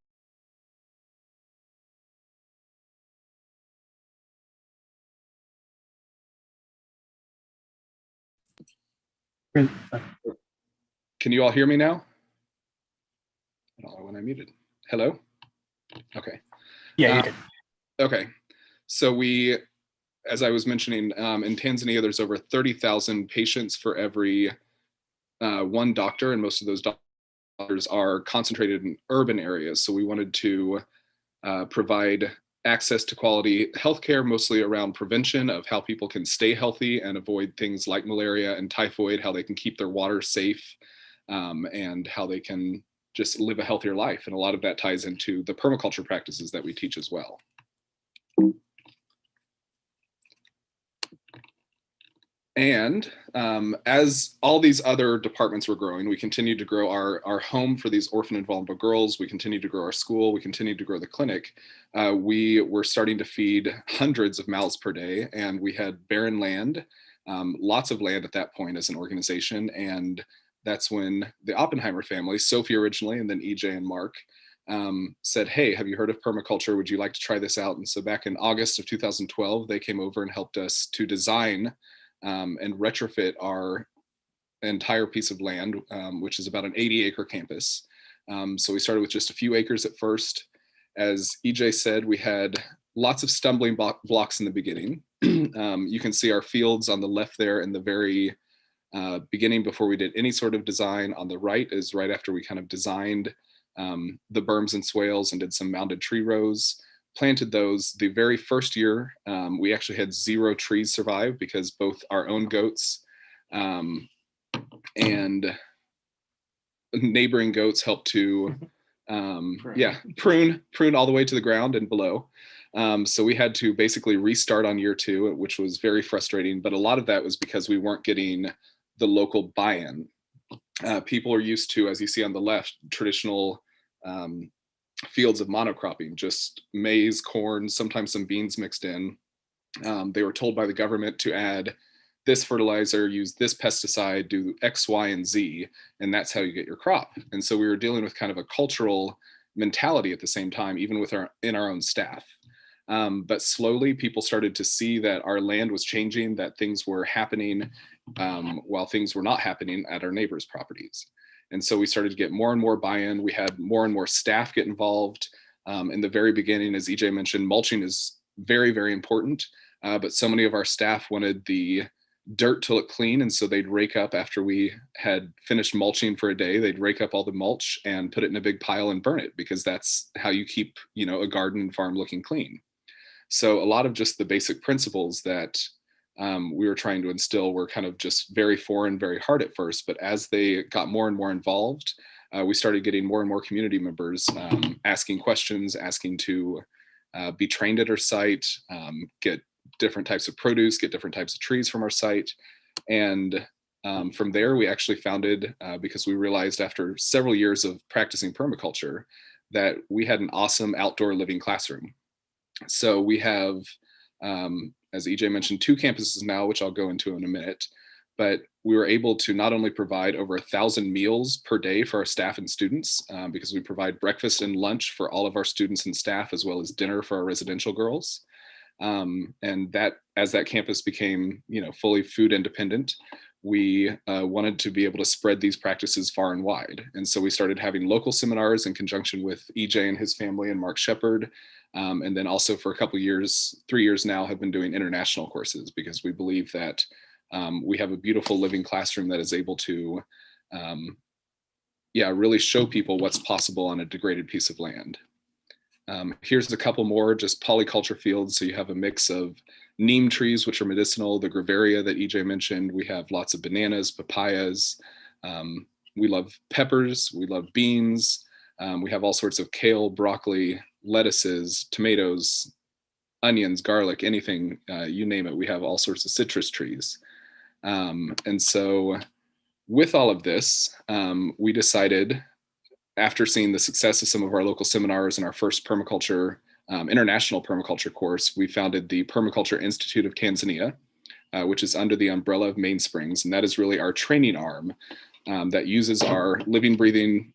Can you all hear me now? I don't know when I muted. Hello? Okay. Yeah, you can. Okay. So we, as I was mentioning, in Tanzania, there's over 30,000 patients for every one doctor, and most of those doctors are concentrated in urban areas. So we wanted to provide access to quality healthcare, mostly around prevention of how people can stay healthy and avoid things like malaria and typhoid, how they can keep their water safe, and how they can just live a healthier life. And a lot of that ties into the permaculture practices that we teach as well. And as all these other departments were growing, we continued to grow our home for these orphan and vulnerable girls. We continued to grow our school. We continued to grow the clinic. We were starting to feed hundreds of mouths per day, and we had barren land, lots of land at that point as an organization. And that's when the Oppenheimer family, Sophie originally, and then EJ and Mark, said, hey, have you heard of permaculture? Would you like to try this out? And so back in August of 2012, they came over and helped us to design and retrofit our entire piece of land, which is about an 80-acre campus. So we started with just a few acres at first. As EJ said, we had lots of stumbling blocks in the beginning. You can see our fields on the left there in the very beginning before we did any sort of design. On the right is right after we kind of designed the berms and swales and did some mounded tree rows. Planted those the very first year. We actually had 0 trees survive because both our own goats and neighboring goats helped to prune all the way to the ground and below. So we had to basically restart on year 2, which was very frustrating. But a lot of that was because we weren't getting the local buy-in. People are used to, as you see on the left, traditional fields of monocropping, just maize, corn, sometimes some beans mixed in. They were told by the government to add this fertilizer, use this pesticide, do X, Y, and Z, and that's how you get your crop. And so we were dealing with kind of a cultural mentality at the same time, even with our own staff. But slowly people started to see that our land was changing, that things were happening while things were not happening at our neighbors' properties. And so we started to get more and more buy-in. We had more and more staff get involved. In the very beginning, as EJ mentioned, mulching is very, very important. But so many of our staff wanted the dirt to look clean. And so they'd rake up after we had finished mulching for a day, they'd rake up all the mulch and put it in a big pile and burn it, because that's how you keep, a garden and farm looking clean. So a lot of just the basic principles that we were trying to instill were kind of just very foreign, very hard at first. But as they got more and more involved, we started getting more and more community members asking questions, asking to be trained at our site, get different types of produce, get different types of trees from our site. And from there, we actually founded, because we realized after several years of practicing permaculture, that we had an awesome outdoor living classroom. So we have, as EJ mentioned, 2 campuses now, which I'll go into in a minute. But we were able to not only provide over 1,000 meals per day for our staff and students, because we provide breakfast and lunch for all of our students and staff, as well as dinner for our residential girls. And that, as that campus became, fully food independent, we wanted to be able to spread these practices far and wide. And so we started having local seminars in conjunction with EJ and his family and Mark Shepard. And then also for a couple of years, 3 years now, have been doing international courses, because we believe that we have a beautiful living classroom that is able to, really show people what's possible on a degraded piece of land. Here's a couple more, just polyculture fields. So you have a mix of neem trees, which are medicinal, the Gravaria that EJ mentioned. We have lots of bananas, papayas. We love peppers, we love beans. We have all sorts of kale, broccoli, lettuces, tomatoes, onions, garlic, anything, you name it. We have all sorts of citrus trees. And so with all of this, we decided, after seeing the success of some of our local seminars and our first permaculture, international permaculture course, we founded the Permaculture Institute of Tanzania, which is under the umbrella of Mainsprings. And that is really our training arm that uses our living, breathing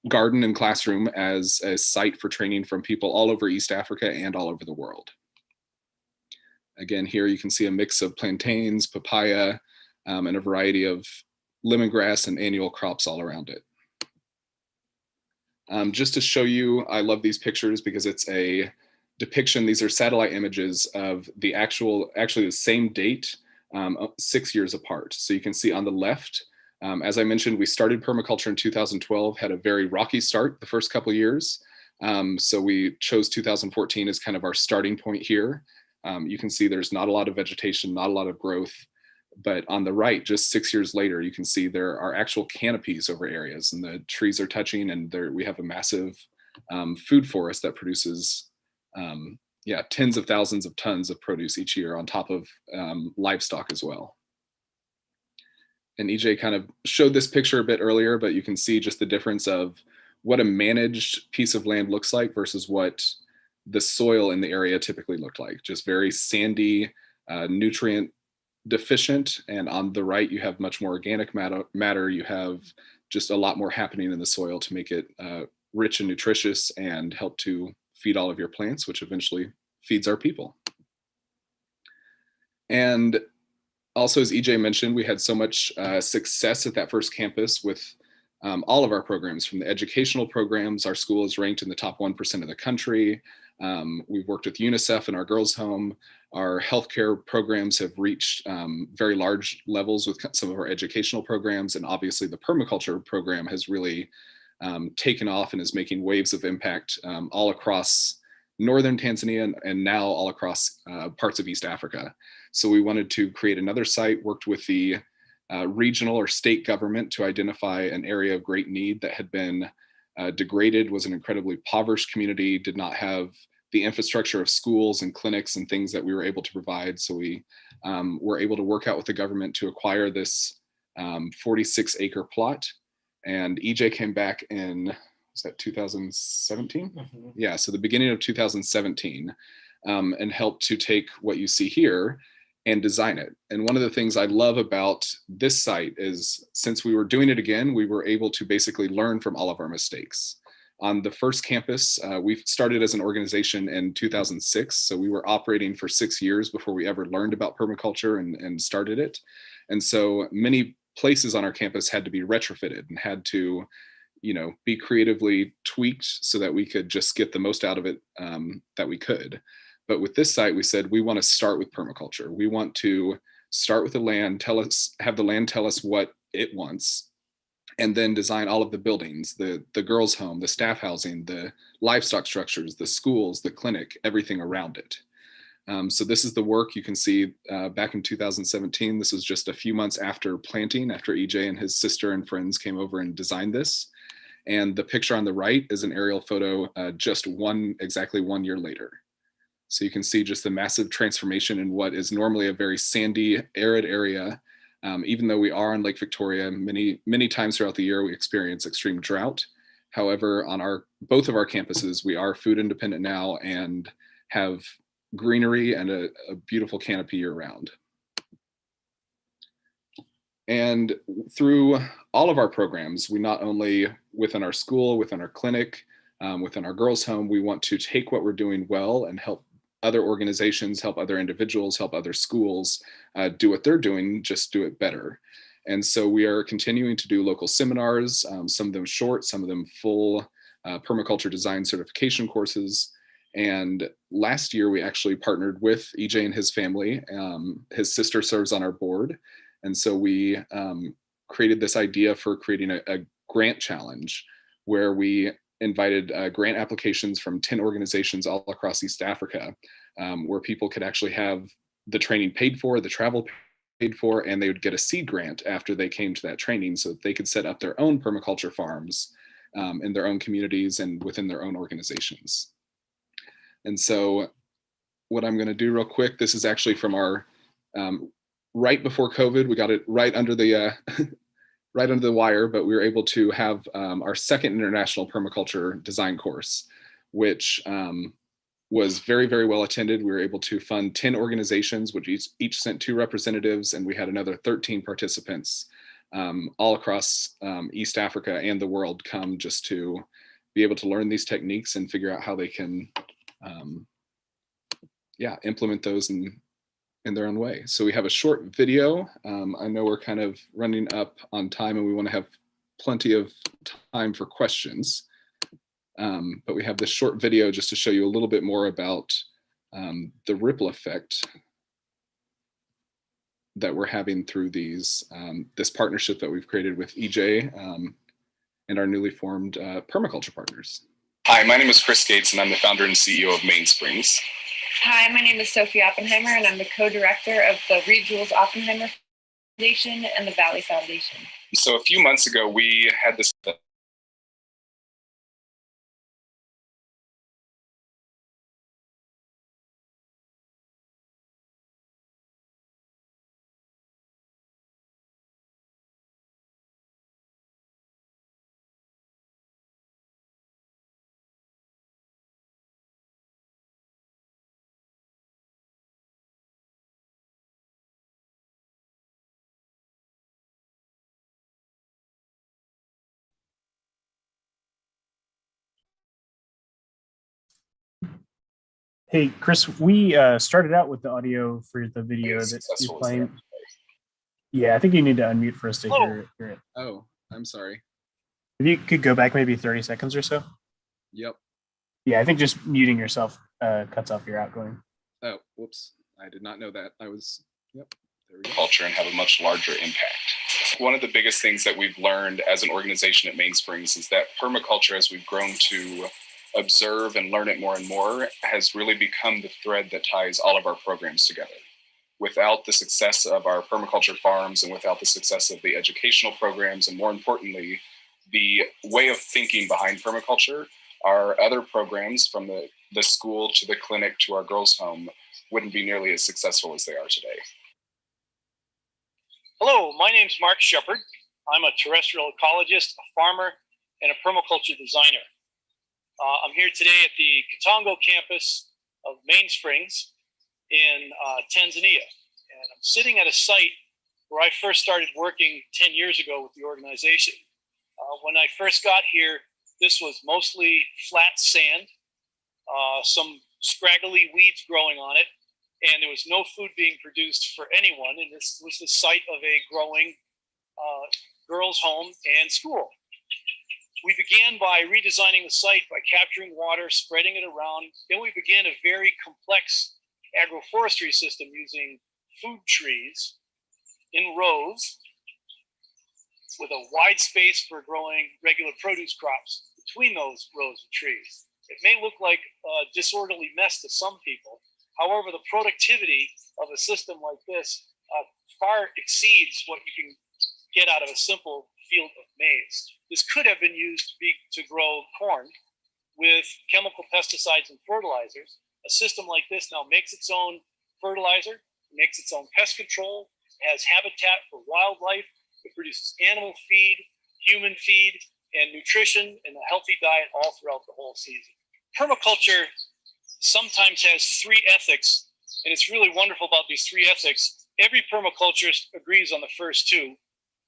garden and classroom as a site for training from people all over East Africa and all over the world. Again, here you can see a mix of plantains, papaya, and a variety of lemongrass and annual crops all around it. Just to show you, I love these pictures because it's a depiction. These are satellite images of the actually the same date, 6 years apart. So you can see on the left, as I mentioned, we started permaculture in 2012, had a very rocky start the first couple of years. So we chose 2014 as kind of our starting point here. You can see there's not a lot of vegetation, not a lot of growth. But on the right, just 6 years later, you can see there are actual canopies over areas and the trees are touching, and we have a massive food forest that produces tens of thousands of tons of produce each year, on top of livestock as well. And EJ kind of showed this picture a bit earlier, but you can see just the difference of what a managed piece of land looks like versus what the soil in the area typically looked like. Just very sandy, nutrient deficient. And on the right, you have much more organic matter. You have just a lot more happening in the soil to make it rich and nutritious and help to feed all of your plants, which eventually feeds our people. And also, as EJ mentioned, we had so much success at that first campus with all of our programs. From the educational programs, our school is ranked in the top 1% of the country. We've worked with UNICEF in our girls' home. Our healthcare programs have reached very large levels with some of our educational programs. And obviously the permaculture program has really taken off and is making waves of impact all across northern Tanzania and now all across parts of East Africa. So we wanted to create another site, worked with the regional or state government to identify an area of great need that had been degraded, was an incredibly impoverished community, did not have the infrastructure of schools and clinics and things that we were able to provide. So we were able to work out with the government to acquire this 46-acre plot. And EJ came back in, was that 2017? Mm-hmm. Yeah, so the beginning of 2017, and helped to take what you see here and design it. And one of the things I love about this site is, since we were doing it again, we were able to basically learn from all of our mistakes. On the first campus, we started as an organization in 2006. So we were operating for 6 years before we ever learned about permaculture and started it. And so many places on our campus had to be retrofitted and had to, be creatively tweaked so that we could just get the most out of it that we could. But with this site, we said, we want to start with permaculture. We want to start with the land, have the land tell us what it wants, and then design all of the buildings, the girls' home, the staff housing, the livestock structures, the schools, the clinic, everything around it. So this is the work you can see back in 2017. This was just a few months after planting, after EJ and his sister and friends came over and designed this. And the picture on the right is an aerial photo exactly 1 year later. So you can see just the massive transformation in what is normally a very sandy, arid area. Even though we are on Lake Victoria, many times throughout the year, we experience extreme drought. However, on both of our campuses, we are food independent now and have greenery and a beautiful canopy year round. And through all of our programs, we not only within our school, within our clinic, within our girls' home, we want to take what we're doing well and help other organizations, help other individuals, help other schools do what they're doing, just do it better. And so we are continuing to do local seminars, some of them short, some of them full permaculture design certification courses. And last year, we actually partnered with EJ and his family. His sister serves on our board. And so we created this idea for creating a grant challenge where we invited grant applications from 10 organizations all across East Africa, where people could actually have the training paid for, the travel paid for, and they would get a seed grant after they came to that training so that they could set up their own permaculture farms in their own communities and within their own organizations. And so what I'm going to do real quick, this is actually from our, right before COVID, we got it right under the right under the wire, but we were able to have our second international permaculture design course, which was very, very well attended. We were able to fund 10 organizations, which each sent 2 representatives, and we had another 13 participants all across East Africa and the world come just to be able to learn these techniques and figure out how they can implement those in their own way. So we have a short video. I know we're kind of running up on time and we want to have plenty of time for questions. But we have this short video just to show you a little bit more about the ripple effect that we're having through these this partnership that we've created with EJ and our newly formed permaculture partners. Hi, my name is Chris Gates and I'm the founder and CEO of Mainsprings. Hi, my name is Sophie Oppenheimer and I'm the co-director of the Reed Jules Oppenheimer Foundation and the Valley Foundation. So a few months ago, we had this Hey, Chris, we started out with the audio for the video that you're playing. Yeah, I think you need to unmute for us to hear it. Oh, I'm sorry. If you could go back maybe 30 seconds or so. Yep. Yeah, I think just muting yourself cuts off your outgoing. Oh, whoops. I did not know that. There we go. Culture and have a much larger impact. One of the biggest things that we've learned as an organization at Mainsprings is that permaculture, as we've grown to observe and learn it more and more, has really become the thread that ties all of our programs together. Without the success of our permaculture farms and without the success of the educational programs, and more importantly, the way of thinking behind permaculture, our other programs from the school to the clinic to our girls' home wouldn't be nearly as successful as they are today. Hello, my name's Mark Shepard. I'm a terrestrial ecologist, a farmer, and a permaculture designer. I'm here today at the Katongo campus of Mainsprings in Tanzania. And I'm sitting at a site where I first started working 10 years ago with the organization. When I first got here, this was mostly flat sand, some scraggly weeds growing on it, and there was no food being produced for anyone. And this was the site of a growing girls' home and school. We began by redesigning the site by capturing water, spreading it around. Then we began a very complex agroforestry system using food trees in rows with a wide space for growing regular produce crops between those rows of trees. It may look like a disorderly mess to some people. However, the productivity of a system like this far exceeds what you can get out of a simple field of maize. This could have been used to grow corn with chemical pesticides and fertilizers. A system like this now makes its own fertilizer, makes its own pest control, has habitat for wildlife, it produces animal feed, human feed, and nutrition and a healthy diet all throughout the whole season. Permaculture sometimes has 3 ethics, and it's really wonderful about these 3 ethics. Every permaculturist agrees on the first 2.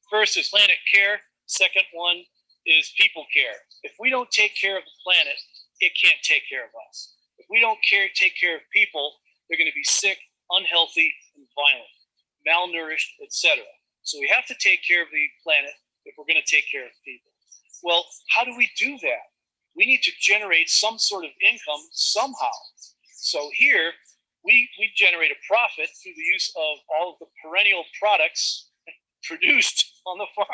First is planet care. Second one is people care. If we don't take care of the planet, it can't take care of us. If we don't take care of people, they're going to be sick, unhealthy, and violent, malnourished, etc. So we have to take care of the planet if we're going to take care of people. Well, how do we do that? We need to generate some sort of income somehow. So here, we generate a profit through the use of all of the perennial products produced on the farm.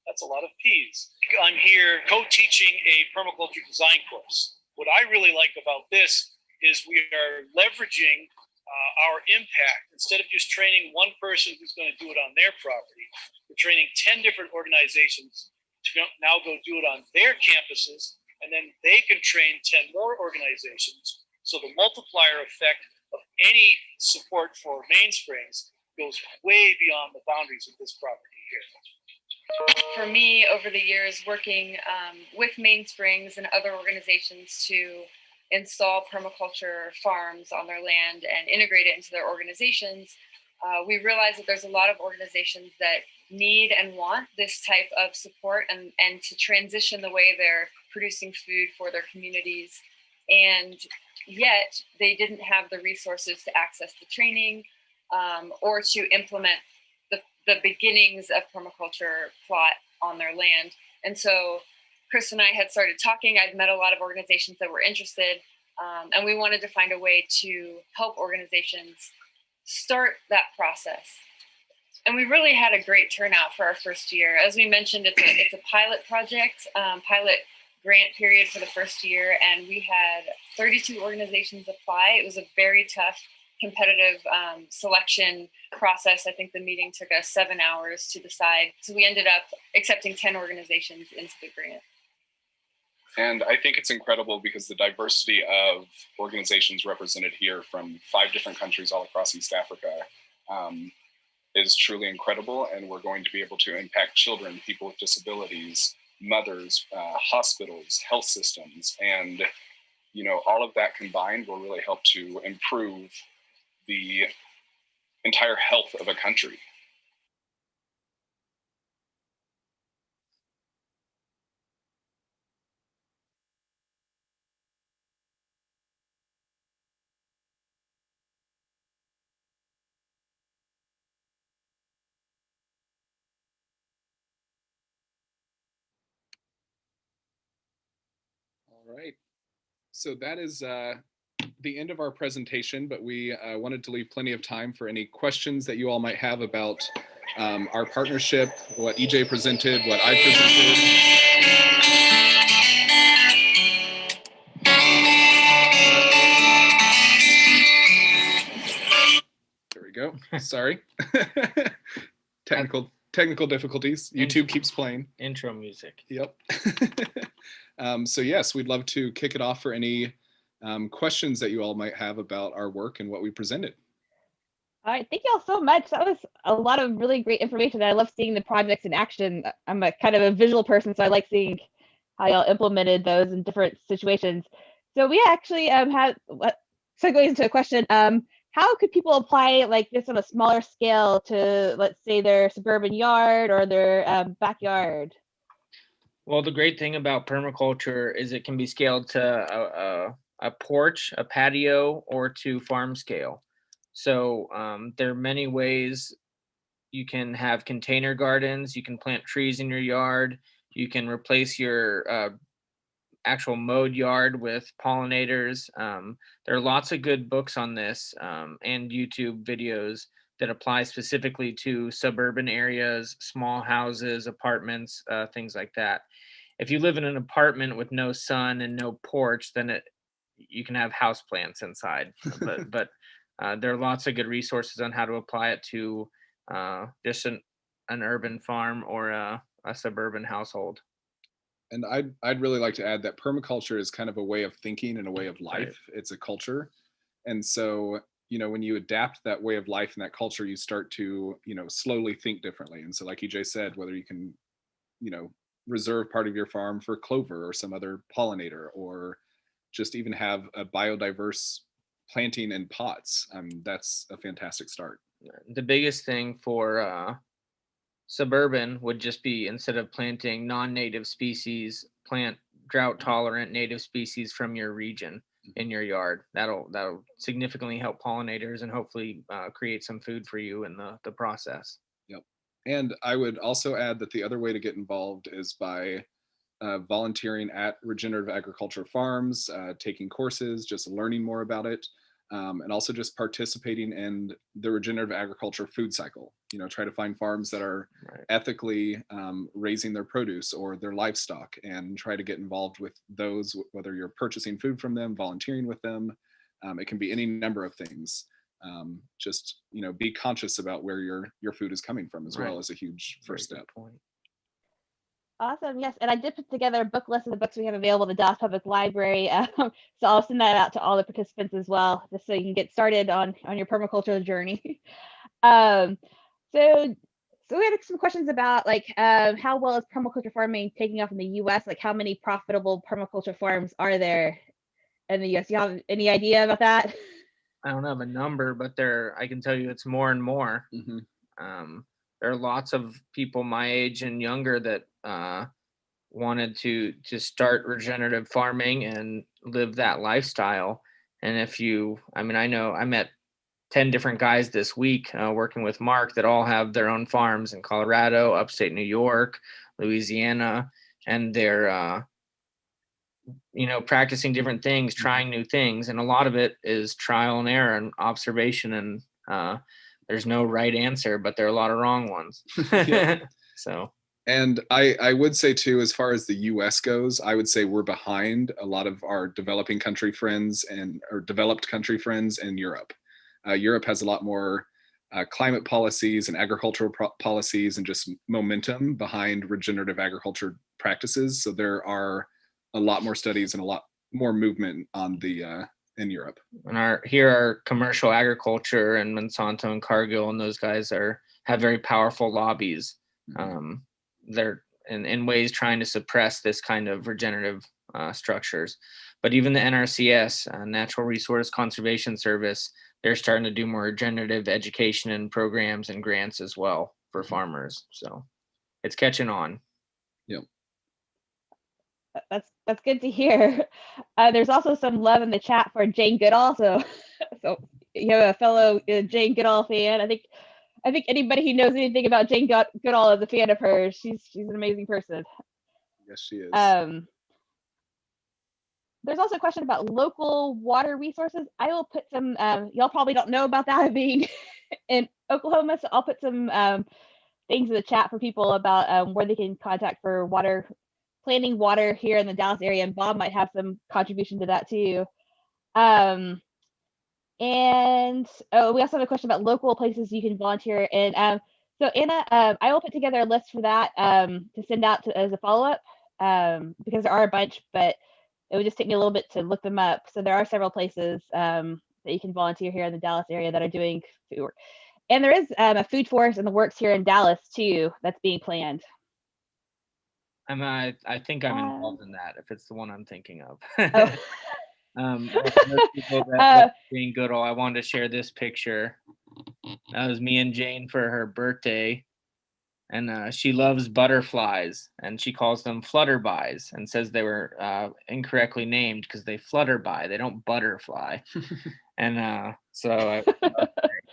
That's a lot of P's. I'm here co-teaching a permaculture design course. What I really like about this is we are leveraging our impact. Instead of just training one person who's going to do it on their property, we're training 10 different organizations to now go do it on their campuses, and then they can train 10 more organizations. So the multiplier effect of any support for Mainsprings goes way beyond the boundaries of this property here. For me, over the years, working with Mainsprings and other organizations to install permaculture farms on their land and integrate it into their organizations, we realize that there's a lot of organizations that need and want this type of support and to transition the way they're producing food for their communities. And yet they didn't have the resources to access the training or to implement the beginnings of permaculture plot on their land. And so Chris and I had started talking. I'd met a lot of organizations that were interested, and we wanted to find a way to help organizations start that process. And we really had a great turnout for our first year. As we mentioned, it's a pilot project, pilot grant period for the first year, and we had 32 organizations apply. It was a very tough, competitive selection process. I think the meeting took us 7 hours to decide. So we ended up accepting 10 organizations into the grant. And I think it's incredible because the diversity of organizations represented here from 5 different countries all across East Africa is truly incredible. And we're going to be able to impact children, people with disabilities, mothers, hospitals, health systems. And, you know, all of that combined will really help to improve the entire health of a country. All right. So that is the end of our presentation, but we wanted to leave plenty of time for any questions that you all might have about our partnership, what EJ presented, what I presented. There we go. Sorry. Technical difficulties. YouTube keeps playing. Intro music. Yep. So yes, we'd love to kick it off for any questions that you all might have about our work and what we presented. All right, thank you all so much. That was a lot of really great information. I love seeing the projects in action. I'm a kind of a visual person, so I like seeing how y'all implemented those in different situations. So we actually segues into a question. How could people apply like this on a smaller scale to, let's say, their suburban yard or their backyard? Well, the great thing about permaculture is it can be scaled to a porch, a patio, or to farm scale. So there are many ways. You can have container gardens, you can plant trees in your yard, you can replace your actual mowed yard with pollinators. There are lots of good books on this and YouTube videos that apply specifically to suburban areas, small houses, apartments, things like that. If you live in an apartment with no sun and no porch, then you can have houseplants inside. But there are lots of good resources on how to apply it to just an urban farm or a suburban household. And I'd really like to add that permaculture is kind of a way of thinking and a way of life. Right. It's a culture. And so, you know, when you adapt that way of life and that culture, you start to, you know, slowly think differently. And so like EJ said, whether you can, you know, reserve part of your farm for clover or some other pollinator, or just even have a biodiverse planting in pots, that's a fantastic start. The biggest thing for suburban would just be, instead of planting non-native species, plant drought-tolerant native species from your region in your yard. That'll significantly help pollinators and hopefully create some food for you in the process. Yep. And I would also add that the other way to get involved is by volunteering at regenerative agriculture farms, taking courses, just learning more about it. and also just participating in the regenerative agriculture food cycle. Try to find farms that are ethically raising their produce or their livestock, and try to get involved with those, whether you're purchasing food from them, volunteering with them. It can be any number of things. Just be conscious about where your food is coming from as well as a huge first step. Awesome. Yes. And I did put together a book list of the books we have available at the Dallas Public Library. So I'll send that out to all the participants as well, just so you can get started on your permaculture journey. So we had some questions about how well is permaculture farming taking off in the US? Like how many profitable permaculture farms are there in the US? You have any idea about that? I don't have a number, but I can tell you it's more and more. There are lots of people my age and younger that wanted to start regenerative farming and live that lifestyle. And I know I met 10 different guys this week working with Mark that all have their own farms in Colorado, upstate New York, Louisiana, and they're practicing different things, trying new things, and a lot of it is trial and error and observation, and there's no right answer, but there are a lot of wrong ones. So, and I would say too, as far as the US goes, I would say we're behind a lot of our developing country friends or developed country friends in Europe. Europe has a lot more climate policies and agricultural policies and just momentum behind regenerative agriculture practices. So there are a lot more studies and a lot more movement on in Europe. And our commercial agriculture and Monsanto and Cargill and those guys have very powerful lobbies. They're in ways trying to suppress this kind of regenerative structures. But even the NRCS, Natural Resource Conservation Service, they're starting to do more regenerative education and programs and grants as well for farmers. So it's catching on. Yep. That's good to hear. There's also some love in the chat for Jane Goodall. So you have a fellow Jane Goodall fan. I think anybody who knows anything about Jane Goodall is a fan of hers. She's an amazing person. Yes, she is. There's also a question about local water resources. I will put some, y'all probably don't know about that being in Oklahoma, so I'll put some things in the chat for people about where they can contact for planning water here in the Dallas area, and Bob might have some contribution to that too. And we also have a question about local places you can volunteer in. So Anna, I will put together a list for that to send out as a follow-up because there are a bunch, but it would just take me a little bit to look them up. So there are several places that you can volunteer here in the Dallas area that are doing food work. And there is a food forest in the works here in Dallas too that's being planned. I think I'm involved in that, if it's the one I'm thinking of. People that Jane Goodall, I wanted to share this picture. That was me and Jane for her birthday. And she loves butterflies, and she calls them flutterbys, and says they were incorrectly named because they flutter by, they don't butterfly. And so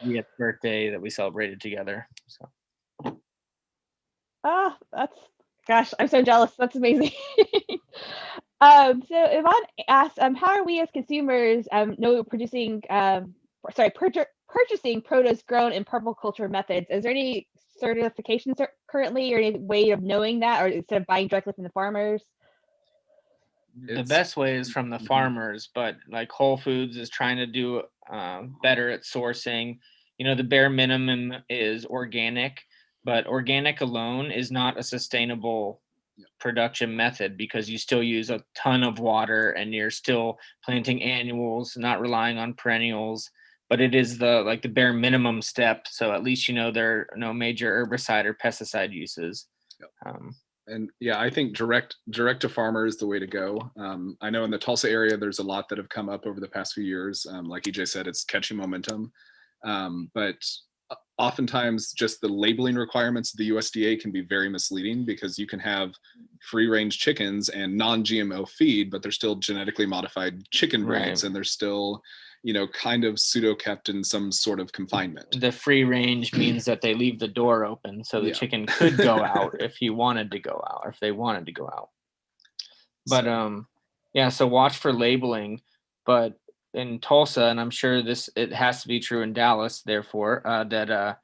we had a birthday that we celebrated together. So. Gosh, I'm so jealous. That's amazing. So Yvonne asks, how are we as consumers purchasing produce grown in permaculture methods? Is there any certifications currently, or any way of knowing that, or instead of buying directly from the farmers? The best way is from the farmers, but like Whole Foods is trying to do better at sourcing. The bare minimum is organic, but organic alone is not a sustainable production method because you still use a ton of water and you're still planting annuals, not relying on perennials. But it is the bare minimum step. So at least there are no major herbicide or pesticide uses. Yep. And yeah, I think direct to farmer is the way to go. I know in the Tulsa area, there's a lot that have come up over the past few years. Like EJ said, it's catching momentum. But oftentimes just the labeling requirements of the USDA can be very misleading because you can have free range chickens and non-GMO feed, but they're still genetically modified chicken breeds, and they're still kind of pseudo kept in some sort of confinement. The free range means that they leave the door open so the chicken could go out if he wanted to go out, or if they wanted to go out. But so watch for labeling. But in Tulsa, and I'm sure it has to be true in Dallas, therefore, that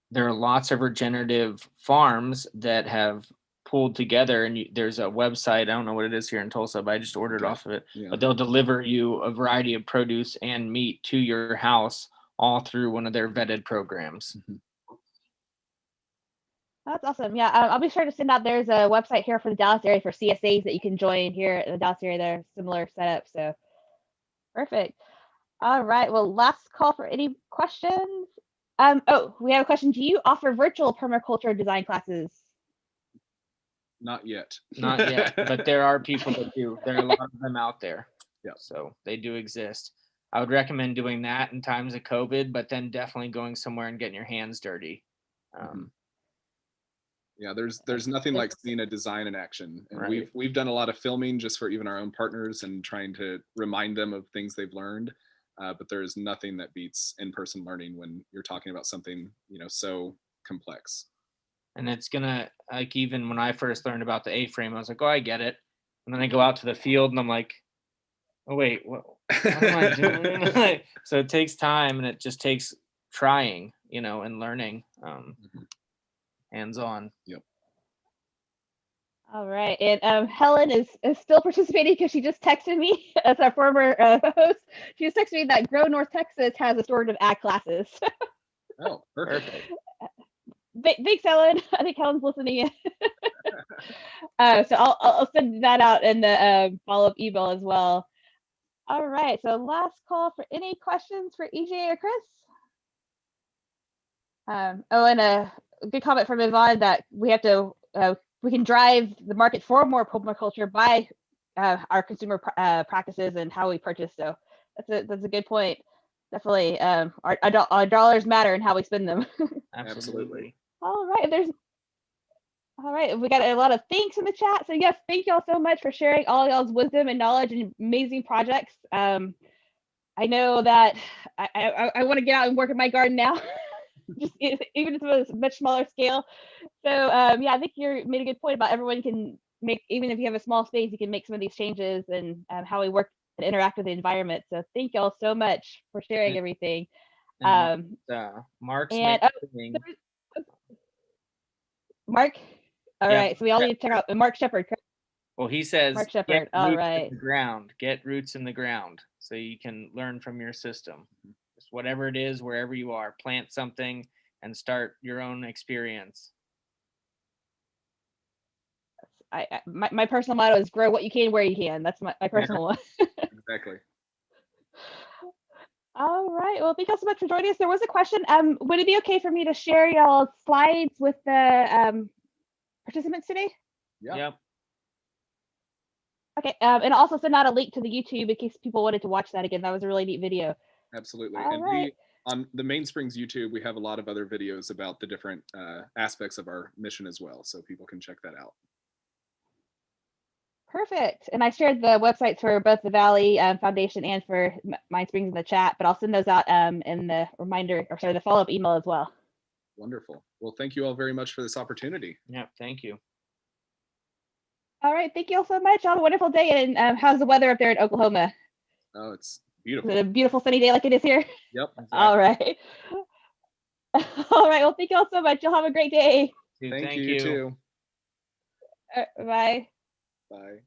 there are lots of regenerative farms that have pulled together, and there's a website, I don't know what it is here in Tulsa, but I just ordered off of it. Yeah. But they'll deliver you a variety of produce and meat to your house, all through one of their vetted programs. That's awesome. Yeah, I'll be sure to send out. There's a website here for the Dallas area for CSAs that you can join here in the Dallas area. They're similar setup. So perfect. All right. Well, last call for any questions. Oh, we have a question. Do you offer virtual permaculture design classes? Not yet. Not yet, but there are people that do. There are a lot of them out there. Yeah. So they do exist. I would recommend doing that in times of COVID, but then definitely going somewhere and getting your hands dirty. Yeah, there's nothing like seeing a design in action. And Right. we've done a lot of filming just for even our own partners and trying to remind them of things they've learned. But there is nothing that beats in-person learning when you're talking about something, so complex. And it's gonna, like, even when I first learned about the A-frame, I was like, oh, I get it. And then I go out to the field and I'm like, oh wait, what am I doing? So it takes time, and it just takes trying, and learning, hands-on. Yep. All right. And Helen is still participating because she just texted me as our former host. She just texted me that Grow North Texas has a storage of ag classes. Oh, perfect. Thanks, Helen. I think Helen's listening in. So I'll send that out in the follow-up email as well. All right. So last call for any questions for EJ or Chris. And a good comment from Yvonne that we have to we can drive the market for more permaculture by our consumer practices and how we purchase. So that's a good point. Definitely, our dollars matter and how we spend them. Absolutely. All right. We got a lot of thanks in the chat. So yes, thank y'all so much for sharing all y'all's wisdom and knowledge and amazing projects. I know that I want to get out and work in my garden now. Just even if it was a much smaller scale. So yeah, I think you made a good point about everyone can make, even if you have a small space, you can make some of these changes and how we work and interact with the environment. So thank y'all so much for sharing everything. And Mark's Mark. All right. So we all need to check out Mark Shepard. Well, he says, Mark Shepard. All right. Get roots in the ground so you can learn from your system. Just whatever it is, wherever you are, plant something and start your own experience. My personal motto is grow what you can where you can. That's my personal one. Exactly. All right. Well, thank you all so much for joining us. There was a question. Would it be okay for me to share y'all's slides with the participants today? Yep. Okay. And also send out a link to the YouTube in case people wanted to watch that again. That was a really neat video. Absolutely. All and right. On the Mainsprings YouTube, we have a lot of other videos about the different aspects of our mission as well. So people can check that out. Perfect. And I shared the websites for both the Valley Foundation and for Mainsprings in the chat, but I'll send those out in the the follow-up email as well. Wonderful. Well, thank you all very much for this opportunity. Yeah, thank you. All right. Thank you all so much. Have a wonderful day. And how's the weather up there in Oklahoma? Oh, it's beautiful. Is it a beautiful sunny day like it is here? Yep. Exactly. All right. All right. Well, thank you all so much. You'll have a great day. Thank you too. Bye. Bye.